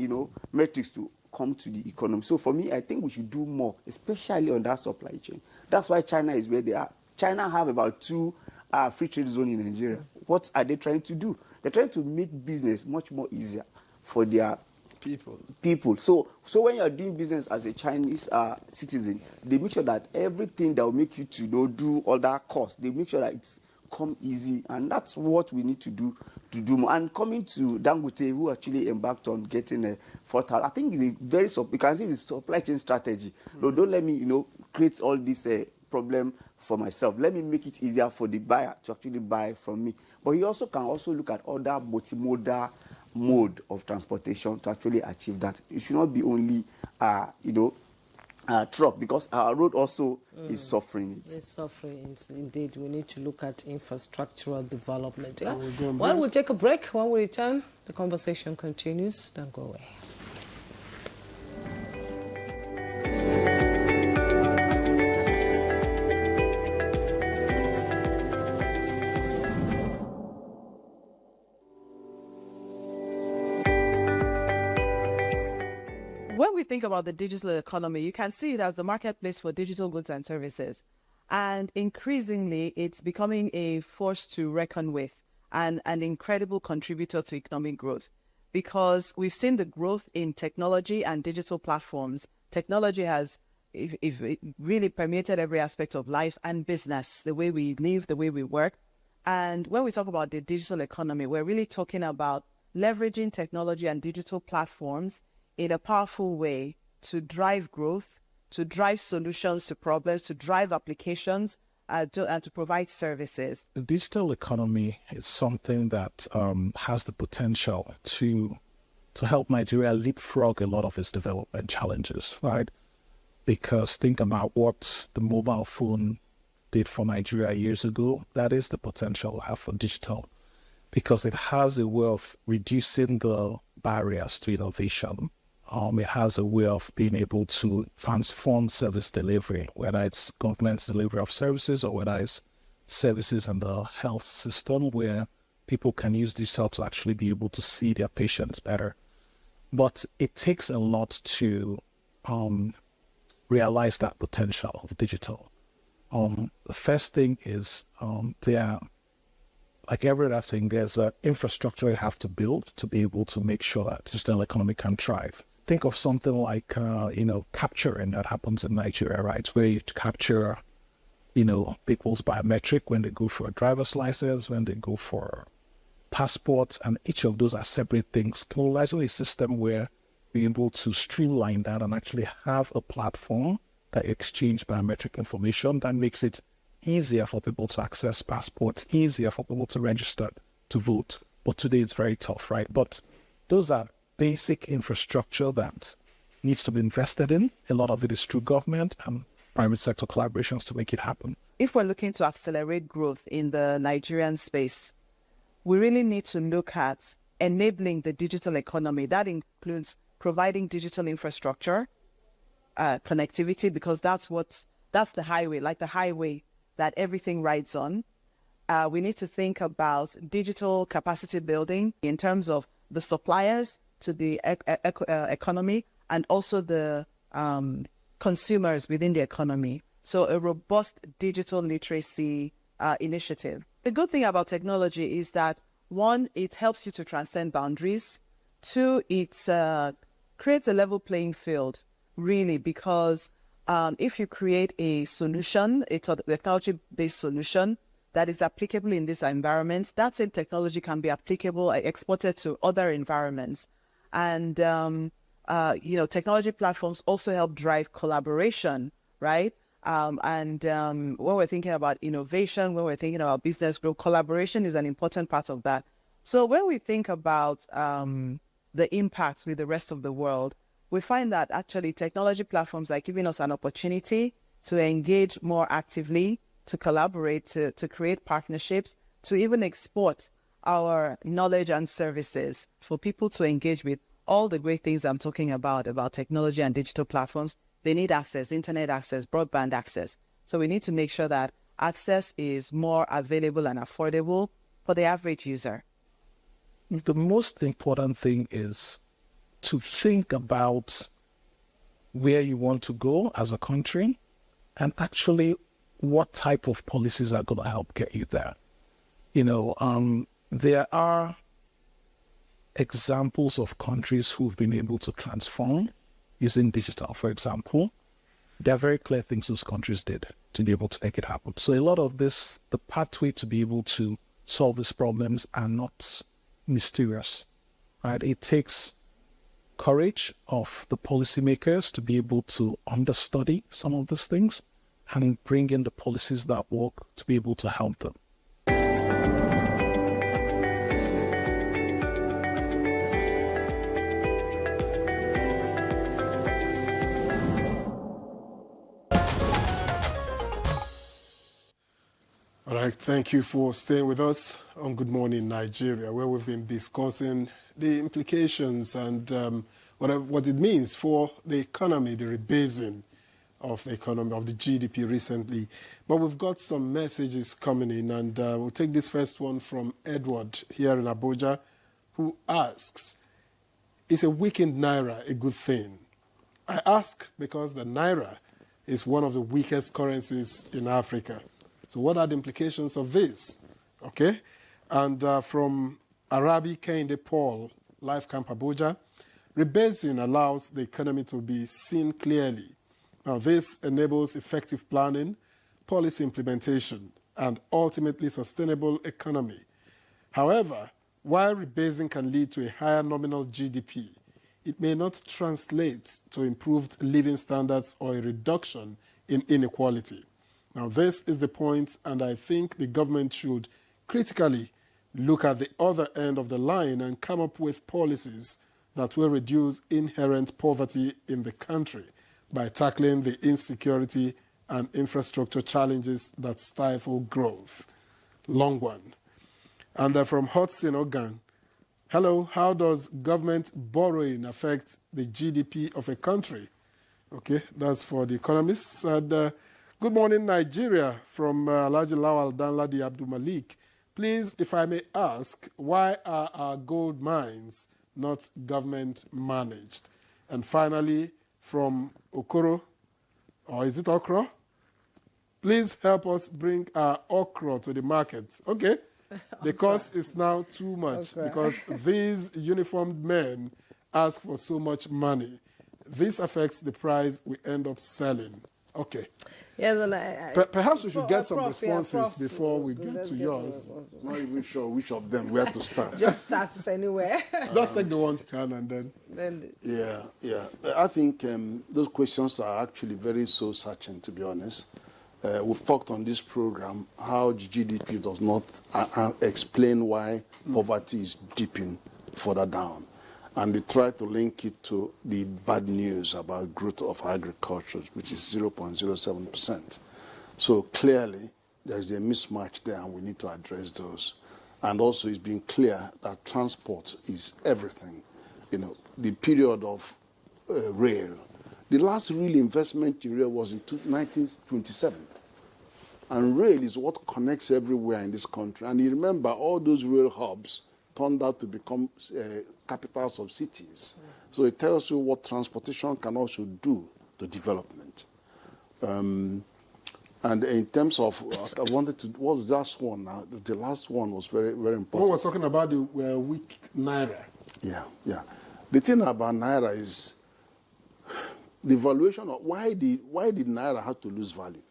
metrics to come to the economy. So for me, I think we should do more, especially on that supply chain. That's why China is where they are. China have about 2 free trade zones in Nigeria. What are they trying to do? They're trying to make business much more easier for their people. So when you're doing business as a Chinese citizen, they make sure that everything that will make you to do all that cost, they make sure that it's come easy, and that's what we need to do more. And coming to Dangote, who actually embarked on getting a 4,000, I think it's a very you can see the supply chain strategy. No, don't let me create all this problem for myself. Let me make it easier for the buyer to actually buy from me. But you also can look at other multimodal mode of transportation to actually achieve that. It should not be only truck, because our road also is suffering. It's suffering, indeed. We need to look at infrastructural development. Yeah? Well, we'll take a break. When we return, the conversation continues. Don't go away. When we think about the digital economy, you can see it as the marketplace for digital goods and services. And increasingly, it's becoming a force to reckon with and an incredible contributor to economic growth, because we've seen the growth in technology and digital platforms. Technology has it really permeated every aspect of life and business, the way we live, the way we work. And when we talk about the digital economy, we're really talking about leveraging technology and digital platforms in a powerful way to drive growth, to drive solutions to problems, to drive applications, and to provide services. The digital economy is something that has the potential to help Nigeria leapfrog a lot of its development challenges, right? Because think about what the mobile phone did for Nigeria years ago. That is the potential we have for digital, because it has a way of reducing the barriers to innovation. It has a way of being able to transform service delivery, whether it's government's delivery of services or whether it's services in the health system, where people can use digital to actually be able to see their patients better. But it takes a lot to realize that potential of digital. The first thing is like every other thing, there's an infrastructure you have to build to be able to make sure that digital economy can thrive. think of something like, capturing that happens in Nigeria, right? Where you capture, people's biometric when they go for a driver's license, when they go for passports, and each of those are separate things. Can we imagine a system where we're able to streamline that and actually have a platform that exchange biometric information that makes it easier for people to access passports, easier for people to register to vote? But today it's very tough, right? But those are basic infrastructure that needs to be invested in. A lot of it is through government and private sector collaborations to make it happen. If we're looking to accelerate growth in the Nigerian space, we really need to look at enabling the digital economy. That includes providing digital infrastructure, connectivity, because that's the highway, like the highway that everything rides on. We need to think about digital capacity building in terms of the suppliers to the economy and also the consumers within the economy. So a robust digital literacy initiative. The good thing about technology is that, one, it helps you to transcend boundaries. Two, it creates a level playing field, really, because if you create a solution, a technology-based solution that is applicable in this environment, that same technology can be applicable, exported to other environments. And, technology platforms also help drive collaboration, right? When we're thinking about innovation, when we're thinking about business growth, collaboration is an important part of that. So when we think about the impacts with the rest of the world, we find that actually technology platforms are giving us an opportunity to engage more actively, to collaborate, to create partnerships, to even export our knowledge and services for people to engage with all the great things I'm talking about technology and digital platforms. They need access, internet access, broadband access. So we need to make sure that access is more available and affordable for the average user. The most important thing is to think about where you want to go as a country and actually what type of policies are going to help get you there. There are examples of countries who've been able to transform using digital, for example. There are very clear things those countries did to be able to make it happen. So a lot of this, the pathway to be able to solve these problems are not mysterious, right? It takes courage of the policymakers to be able to understudy some of these things and bring in the policies that work to be able to help them. All right, thank you for staying with us on Good Morning Nigeria, where we've been discussing the implications and what it means for the economy, the rebasing of the economy, of the GDP recently. But we've got some messages coming in, and we'll take this first one from Edward here in Abuja, who asks, is a weakened Naira a good thing? I ask because the Naira is one of the weakest currencies in Africa. So what are the implications of this? Okay. And from Arabi Kende Paul, Life Camp Abuja, rebasing allows the economy to be seen clearly. Now, this enables effective planning, policy implementation, and ultimately sustainable economy. However, while rebasing can lead to a higher nominal GDP, it may not translate to improved living standards or a reduction in inequality. Now, this is the point, and I think the government should critically look at the other end of the line and come up with policies that will reduce inherent poverty in the country by tackling the insecurity and infrastructure challenges that stifle growth. Long one. And from Hudson Ogan, hello, how does government borrowing affect the GDP of a country? Okay, that's for the economists. And good morning, Nigeria, from Alhaji Lawal Danladi Abdul Malik. Please, if I may ask, why are our gold mines not government managed? And finally, from Okoro, or is it Okro? Please help us bring our okra to the market. Okay, the cost is now too much because these uniformed men ask for so much money. This affects the price we end up selling. Okay. Yes, and Perhaps we should get some Prof, responses Prof, before we let's get to get yours. Not even sure which of them, where to start. just starts anywhere. Just take the one you can and then. Yeah. I think those questions are actually very soul-searching, to be honest. We've talked on this program how GDP does not explain why poverty is dipping further down. And we try to link it to the bad news about growth of agriculture, which is 0.07%. So clearly, there's a mismatch there, and we need to address those. And also, it's been clear that transport is everything. You know, the period of rail. The last real investment in rail was in 1927. And rail is what connects everywhere in this country. And you remember, all those rail hubs turned out to become capitals of cities. So it tells you what transportation can also do to development. And in terms of, I wanted to, what was the last one now? The last one was very, very important. One was talking about the weak Naira. Yeah. The thing about Naira is the valuation of, why did Naira have to lose value?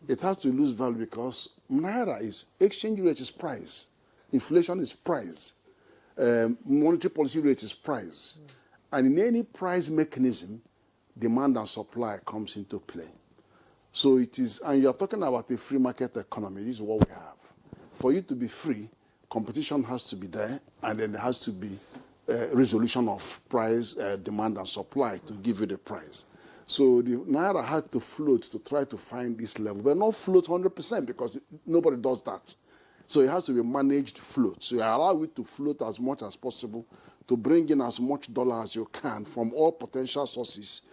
It has to lose value because Naira is, exchange rate is price. Inflation is price. Monetary policy rate is price. And in any price mechanism, demand and supply comes into play. So it is, and you're talking about a free market economy. This is what we have. For you to be free, competition has to be there, and then there has to be resolution of price, demand and supply to give you the price. So the Naira had to float to try to find this level, but not float 100% because nobody does that. So it has to be managed float. So you allow it to float as much as possible to bring in as much dollar as you can from all potential sources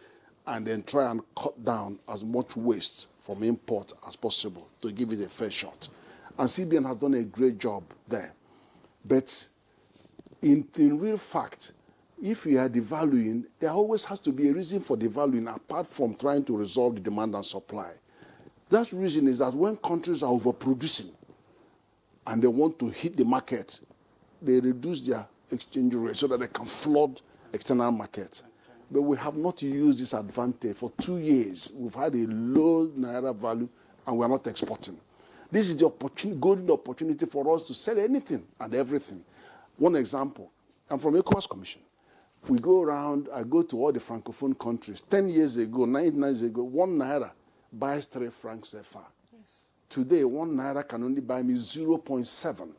and then try and cut down as much waste from import as possible to give it a fair shot. And CBN has done a great job there. But in real fact, if you are devaluing, there always has to be a reason for devaluing apart from trying to resolve the demand and supply. That reason is that when countries are overproducing, and they want to hit the market, they reduce their exchange rate so that they can flood external markets. But we have not used this advantage. For 2 years, we've had a low Naira value, and we're not exporting. This is the golden opportunity for us to sell anything and everything. One example, I'm from ECOWAS Commission. We go around, I go to all the Francophone countries. 10 years ago, 9 years ago, 1 Naira buys 3 francs CFA. Today, 1 Naira can only buy me 0.7.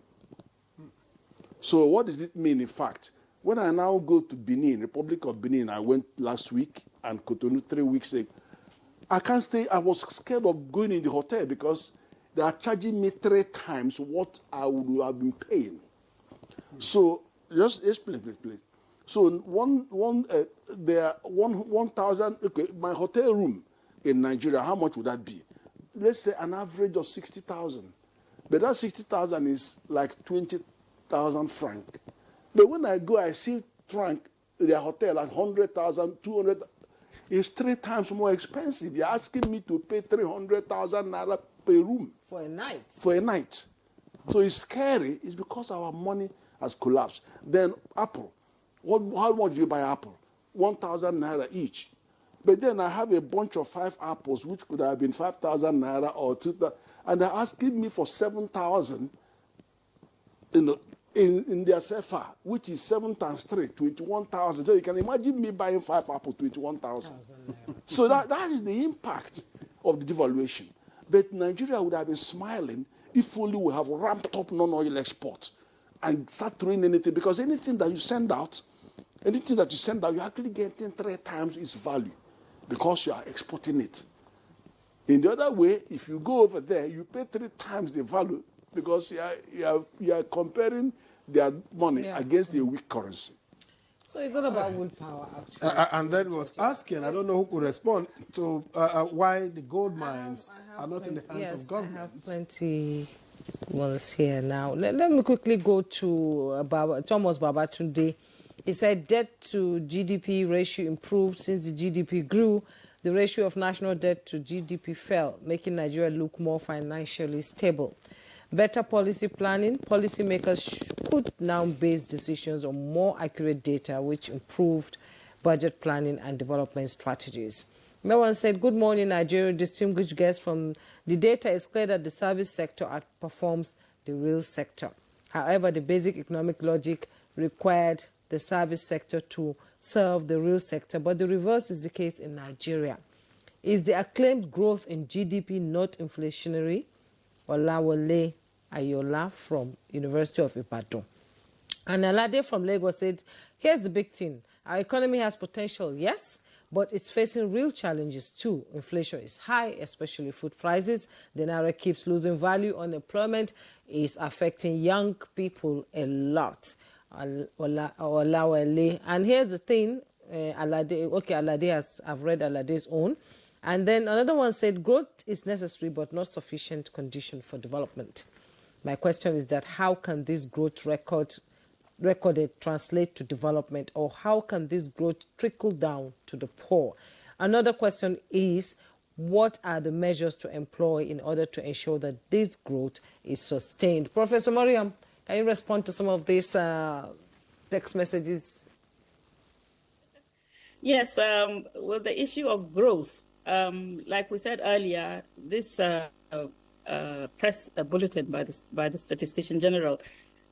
So what does it mean, in fact? When I now go to Benin, Republic of Benin, I went last week, and Cotonou 3 weeks ago, I can't stay. I was scared of going in the hotel because they are charging me 3 times what I would have been paying. So just explain, please. So 1,000, okay, my hotel room in Nigeria, how much would that be? Let's say an average of 60,000. But that 60,000 is like 20,000 francs. But when I go, I see franc, their hotel at 100,000, 200,000. It's 3 times more expensive. You're asking me to pay 300,000 naira per room. For a night. For a night. So it's scary. It's because our money has collapsed. Then Apple. How much do you buy Apple? 1,000 naira each. But then I have a bunch of 5 apples, which could have been 5,000 naira or 2,000, and they're asking me for 7,000 in their CFA, which is 7 times 3, 21,000. So you can imagine me buying 5 apples, 21,000. So that is the impact of the devaluation. But Nigeria would have been smiling if only we have ramped up non-oil export and start throwing anything, because anything that you send out, you're actually getting 3 times its value because you are exporting it. In the other way, if you go over there, you pay 3 times the value because you are comparing their money against a weak currency. So it's not about willpower, actually. And then was asking, I don't know who could respond to why the gold mines are not in the hands of government. I have plenty ones here now. Let me quickly go to Thomas Babatunde. He said debt to GDP ratio improved since the GDP grew. The ratio of national debt to GDP fell, making Nigeria look more financially stable. Better policy planning. Policymakers could now base decisions on more accurate data, which improved budget planning and development strategies. Mewan said, good morning, Nigeria. Distinguished guests. From the data, it's clear that the service sector outperforms the real sector. However, the basic economic logic required the service sector to serve the real sector, but the reverse is the case in Nigeria. Is the acclaimed growth in GDP not inflationary? Olawale Ayola from University of Ibadan. And Alade from Lagos said, here's the big thing. Our economy has potential, yes, but it's facing real challenges too. Inflation is high, especially food prices. The naira keeps losing value. Unemployment is affecting young people a lot. Olawale. And here's the thing, Alade I've read Alade's own. And then another one said, growth is necessary but not sufficient condition for development. My question is that how can this growth recorded translate to development, or how can this growth trickle down to the poor? Another question is, what are the measures to employ in order to ensure that this growth is sustained? Professor Mariam, can you respond to some of these text messages? Yes, well, the issue of growth, like we said earlier, this press bulletin by the Statistician General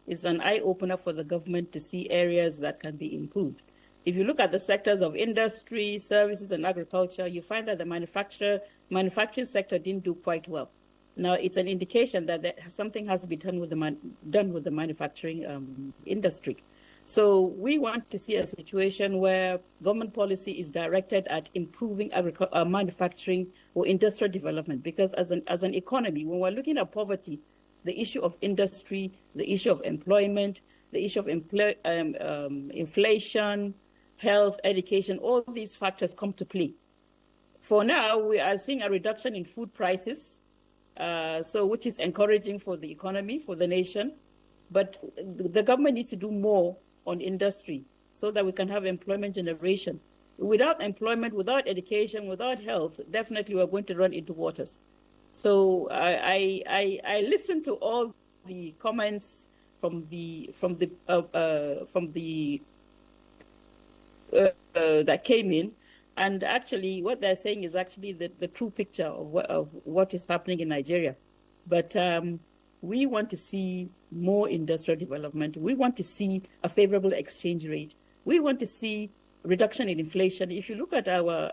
is an eye-opener for the government to see areas that can be improved. If you look at the sectors of industry, services, and agriculture, you find that the manufacturing sector didn't do quite well. Now, it's an indication that something has to be done with the manufacturing industry. So we want to see a situation where government policy is directed at improving manufacturing or industrial development, because as an economy, when we're looking at poverty, the issue of industry, the issue of employment, the issue of inflation, health, education, all these factors come to play. For now, we are seeing a reduction in food prices, which is encouraging for the economy, for the nation. But the government needs to do more on industry so that we can have employment generation. Without employment, without education, without health, definitely we're going to run into waters. So I listened to all the comments that came in, and actually what they're saying is actually the true picture of what is happening in Nigeria. But we want to see more industrial development. We want to see a favorable exchange rate. We want to see reduction in inflation. If you look at our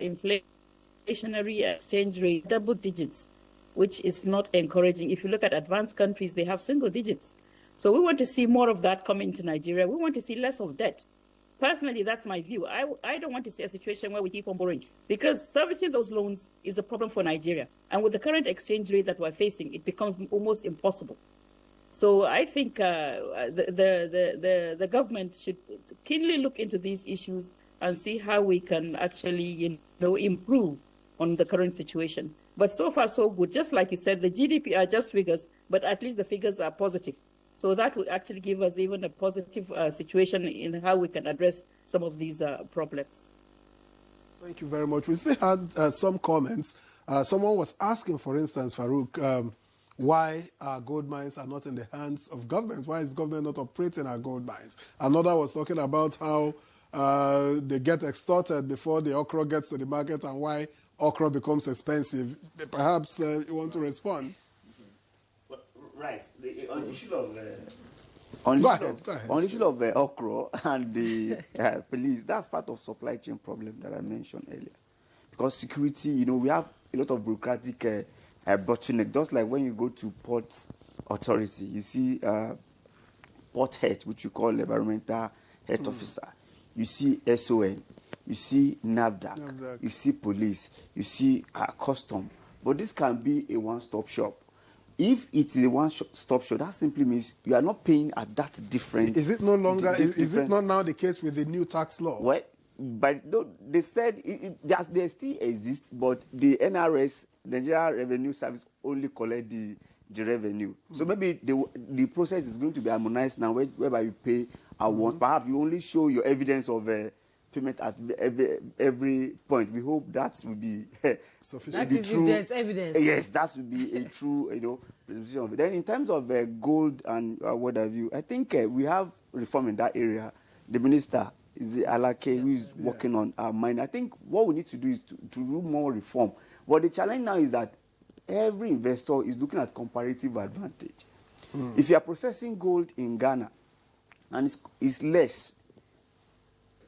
inflationary exchange rate, double digits, which is not encouraging. If you look at advanced countries, they have single digits. So we want to see more of that come into Nigeria. We want to see less of debt. Personally, that's my view. I don't want to see a situation where we keep on borrowing, because servicing those loans is a problem for Nigeria. And with the current exchange rate that we're facing, it becomes almost impossible. So I think the government should keenly look into these issues and see how we can actually, improve on the current situation. But so far, so good. Just like you said, the GDP are just figures, but at least the figures are positive. So that would actually give us even a positive situation in how we can address some of these problems. Thank you very much. We still had some comments. Someone was asking, for instance, Farouk, why our gold mines are not in the hands of government. Why is government not operating our gold mines? Another was talking about how they get extorted before the okra gets to the market and why okra becomes expensive. Perhaps you want to respond? Right. On the issue of okra and the police, that's part of supply chain problem that I mentioned earlier. Because security, we have a lot of bureaucratic bottleneck. Just like when you go to port authority, you see port head, which we call environmental health officer. You see SON, you see NAVDAC, you see police, you see custom. But this can be a one-stop shop. If it's a one-stop shop, that simply means you are not paying at that different. Is it no longer? Is it not now the case with the new tax law? Well, but they said they still exist, but the NRS, Nigerian Revenue Service, only collect the revenue. So maybe the process is going to be harmonized now, whereby you pay at once. Perhaps you only show your evidence of payment at every point. We hope that will be sufficient. That is if there's evidence. Yes, that would be a true, presentation of it. Then in terms of gold and what have you, I think we have reform in that area. The minister is Alake, who is working on our mine. I think what we need to do is to do more reform. But the challenge now is that every investor is looking at comparative advantage. If you are processing gold in Ghana and it's less,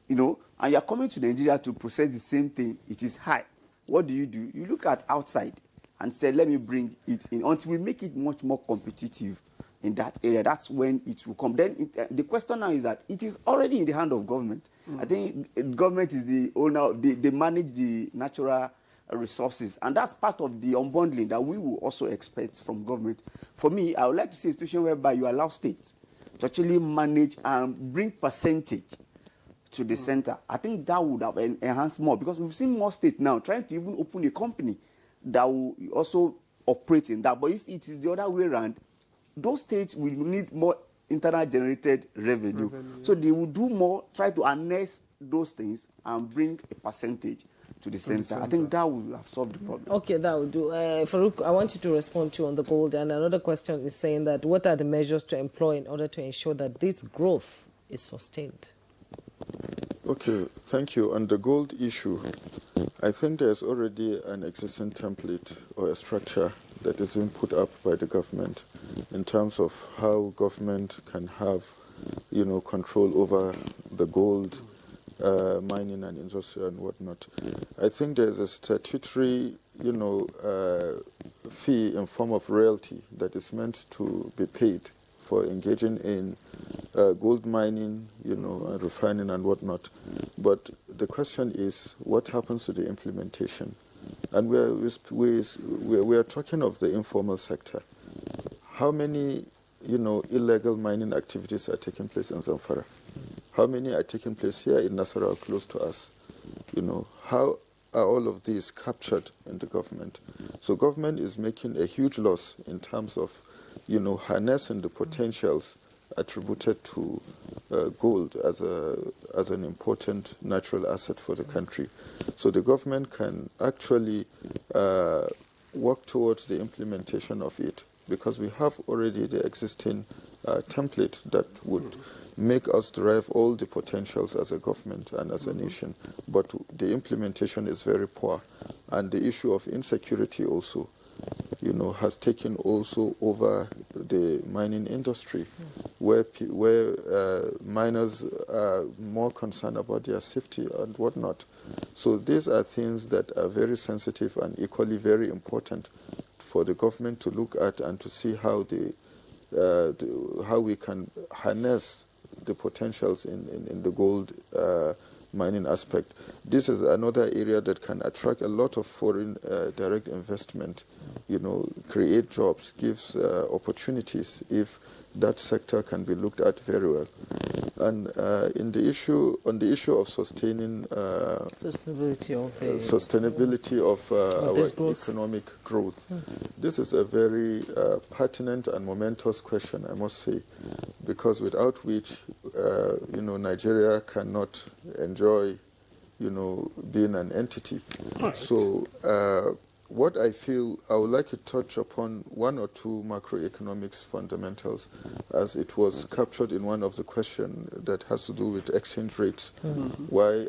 and you are coming to Nigeria to process the same thing, it is high. What do? You look at outside and say, let me bring it in until we make it much more competitive in that area. That's when it will come. Then the question now is that it is already in the hand of government. I think government is the owner. They manage the natural resources, and that's part of the unbundling that we will also expect from government. For me, I would like to see a situation whereby you allow states to actually manage and bring percentage to the center. I think that would have enhanced more, because we've seen more states now trying to even open a company that will also operate in that. But if it is the other way around, those states will need more internal generated revenue. So they will do more, try to harness those things and bring a percentage to the center. I think that will have solved the problem. Okay, that will do. Farouk, I want you to respond to on the gold. And another question is saying that what are the measures to employ in order to ensure that this growth is sustained? Okay, thank you. On the gold issue, I think there's already an existing template or a structure that is being put up by the government in terms of how government can have, control over the gold mining and industry and whatnot. I think there's a statutory, fee in form of royalty that is meant to be paid for engaging in gold mining, and refining and whatnot. But the question is, what happens to the implementation? And we are talking of the informal sector. How many, illegal mining activities are taking place in Zamfara? How many are taking place here in Nasarawa, close to us? How are all of these captured in the government? So government is making a huge loss in terms of, harnessing the potentials attributed to gold as an important natural asset for the country. So the government can actually work towards the implementation of it, because we have already the existing template that would make us derive all the potentials as a government and as a nation. But the implementation is very poor. And the issue of insecurity also, has taken also over the mining industry, where miners are more concerned about their safety and whatnot. So these are things that are very sensitive and equally very important for the government to look at and to see how how we can harness the potentials in the gold mining aspect. This is another area that can attract a lot of foreign direct investment, create jobs, gives opportunities if that sector can be looked at very well. And on the issue of sustaining sustainability of our economic growth, this is a very pertinent and momentous question, I must say, because without which, Nigeria cannot enjoy, being an entity. Right. So what I feel, I would like to touch upon one or two macroeconomics fundamentals, as it was captured in one of the questions that has to do with exchange rates. Why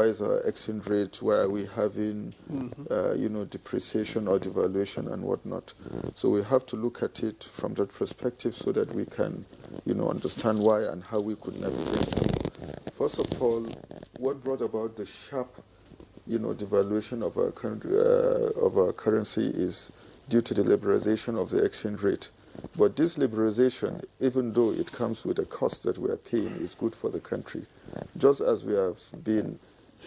is our exchange rate, why are we having, depreciation or devaluation and whatnot? So we have to look at it from that perspective so that we can, understand why and how we could navigate through. First of all, what brought about the sharp devaluation of our currency is due to the liberalization of the exchange rate. But this liberalization, even though it comes with a cost that we are paying, is good for the country. Just as we have been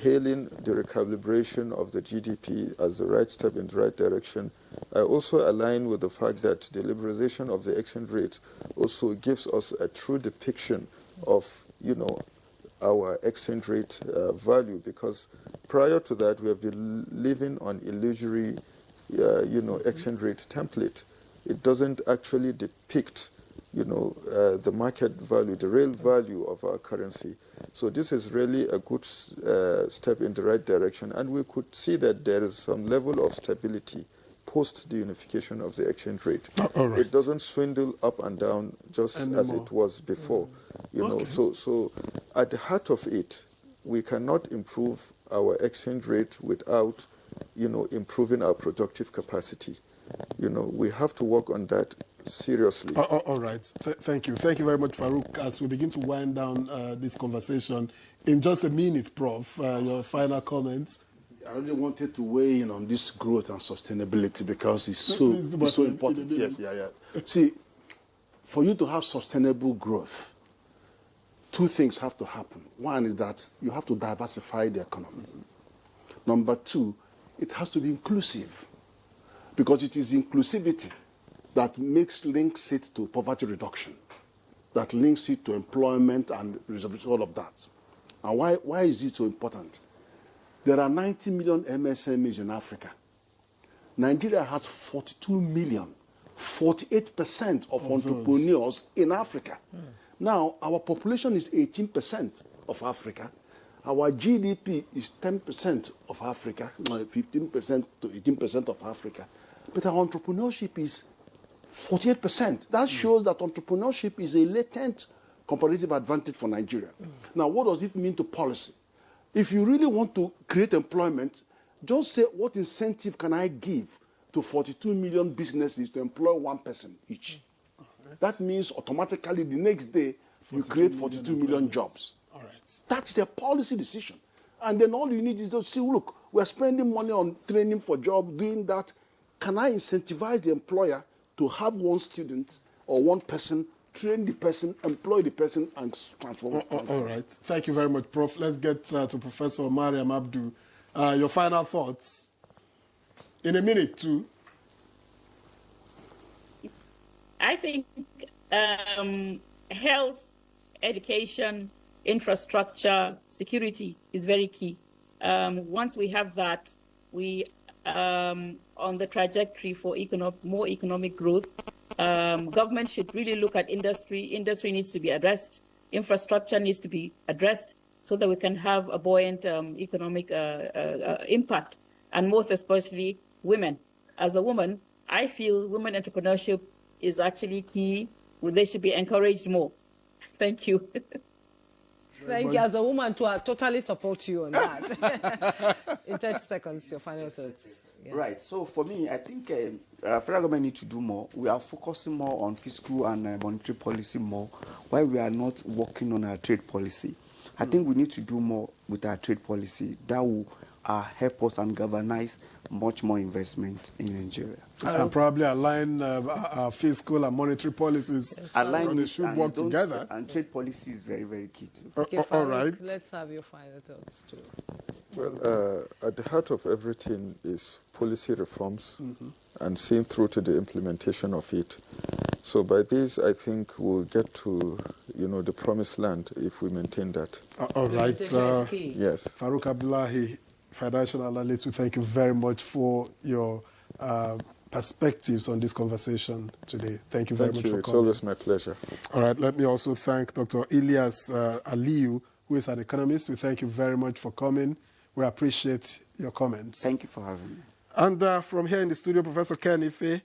hailing the recalibration of the GDP as the right step in the right direction, I also align with the fact that the liberalization of the exchange rate also gives us a true depiction of, our exchange rate value, because prior to that we have been living on illusory, exchange rate template. It doesn't actually depict the market value, the real value of our currency. So this is really a good step in the right direction, and we could see that there is some level of stability post the unification of the exchange rate. All right. It doesn't swindle up and down just as it was before. So at the heart of it, we cannot improve our exchange rate without, improving our productive capacity. We have to work on that seriously. All right. Thank you. Thank you very much, Farouk. As we begin to wind down this conversation, in just a minute, Prof, your final comments. I really wanted to weigh in on this growth and sustainability because it's so important. Yes, yeah. See, for you to have sustainable growth, two things have to happen. One is that you have to diversify the economy. Number two, it has to be inclusive, because it is inclusivity that links it to poverty reduction, that links it to employment and all of that. And why is it so important? There are 90 million MSMEs in Africa. Nigeria has 42 million, 48% of entrepreneurs in Africa. Now, our population is 18% of Africa. Our GDP is 10% of Africa, 15% to 18% of Africa. But our entrepreneurship is 48%. That shows that entrepreneurship is a latent comparative advantage for Nigeria. Now, what does it mean to policy? If you really want to create employment, just say, what incentive can I give to 42 million businesses to employ one person each? That means automatically the next day you create 42 million jobs. All right. That's their policy decision. And then all you need is to say, look, we're spending money on training for jobs, doing that. Can I incentivize the employer to have one student or one person, train the person, employ the person, and transform? All right. Thank you very much, Prof. Let's get to Professor Mariam Abdu. Your final thoughts in a minute, too. I think health, education, infrastructure, security is very key. Once we have that, we on the trajectory for more economic growth. Government should really look at industry. Industry needs to be addressed. Infrastructure needs to be addressed so that we can have a buoyant economic impact, and most especially women. As a woman, I feel women entrepreneurship is actually key. They should be encouraged more. Thank you. Thank you. As a woman, I totally support you on that. In 30 seconds, your final thoughts. Yes. Right. So for me, I think federal government need to do more. We are focusing more on fiscal and monetary policy more, while we are not working on our trade policy. I think we need to do more with our trade policy. That will help us and galvanize much more investment in Nigeria. And probably align our fiscal and monetary policies. Yes. Align they should work together. And trade policy is very, very key too. Okay, all right. Let's have your final thoughts too. Well, at the heart of everything is policy reforms and seeing through to the implementation of it. So by this, I think we'll get to, the promised land if we maintain that. All right. Yes. Farouk Abdullahi, financial analyst, we thank you very much for your perspectives on this conversation today. Thank you very much for coming. It's always my pleasure. All right. Let me also thank Dr. Ilyas Aliyu, who is an economist. We thank you very much for coming. We appreciate your comments. Thank you for having me. And from here in the studio, Professor Ken Ife,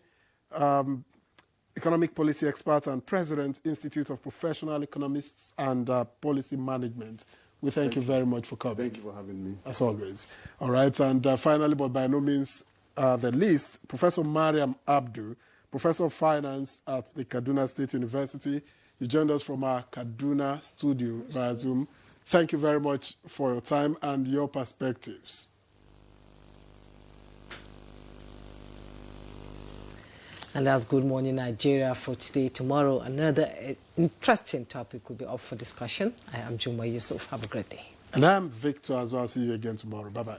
economic policy expert and president, Institute of Professional Economists and Policy Management. We thank you very much for coming. Thank you for having me. As always. All right. And finally, but by no means the least, Professor Mariam Abdu, Professor of Finance at the Kaduna State University. You joined us from our Kaduna studio via Zoom. Thank you very much for your time and your perspectives. And that's Good Morning Nigeria for today. Tomorrow, another interesting topic will be up for discussion. I am Juma Yusuf. Have a great day. And I'm Victor as well. See you again tomorrow. Bye-bye.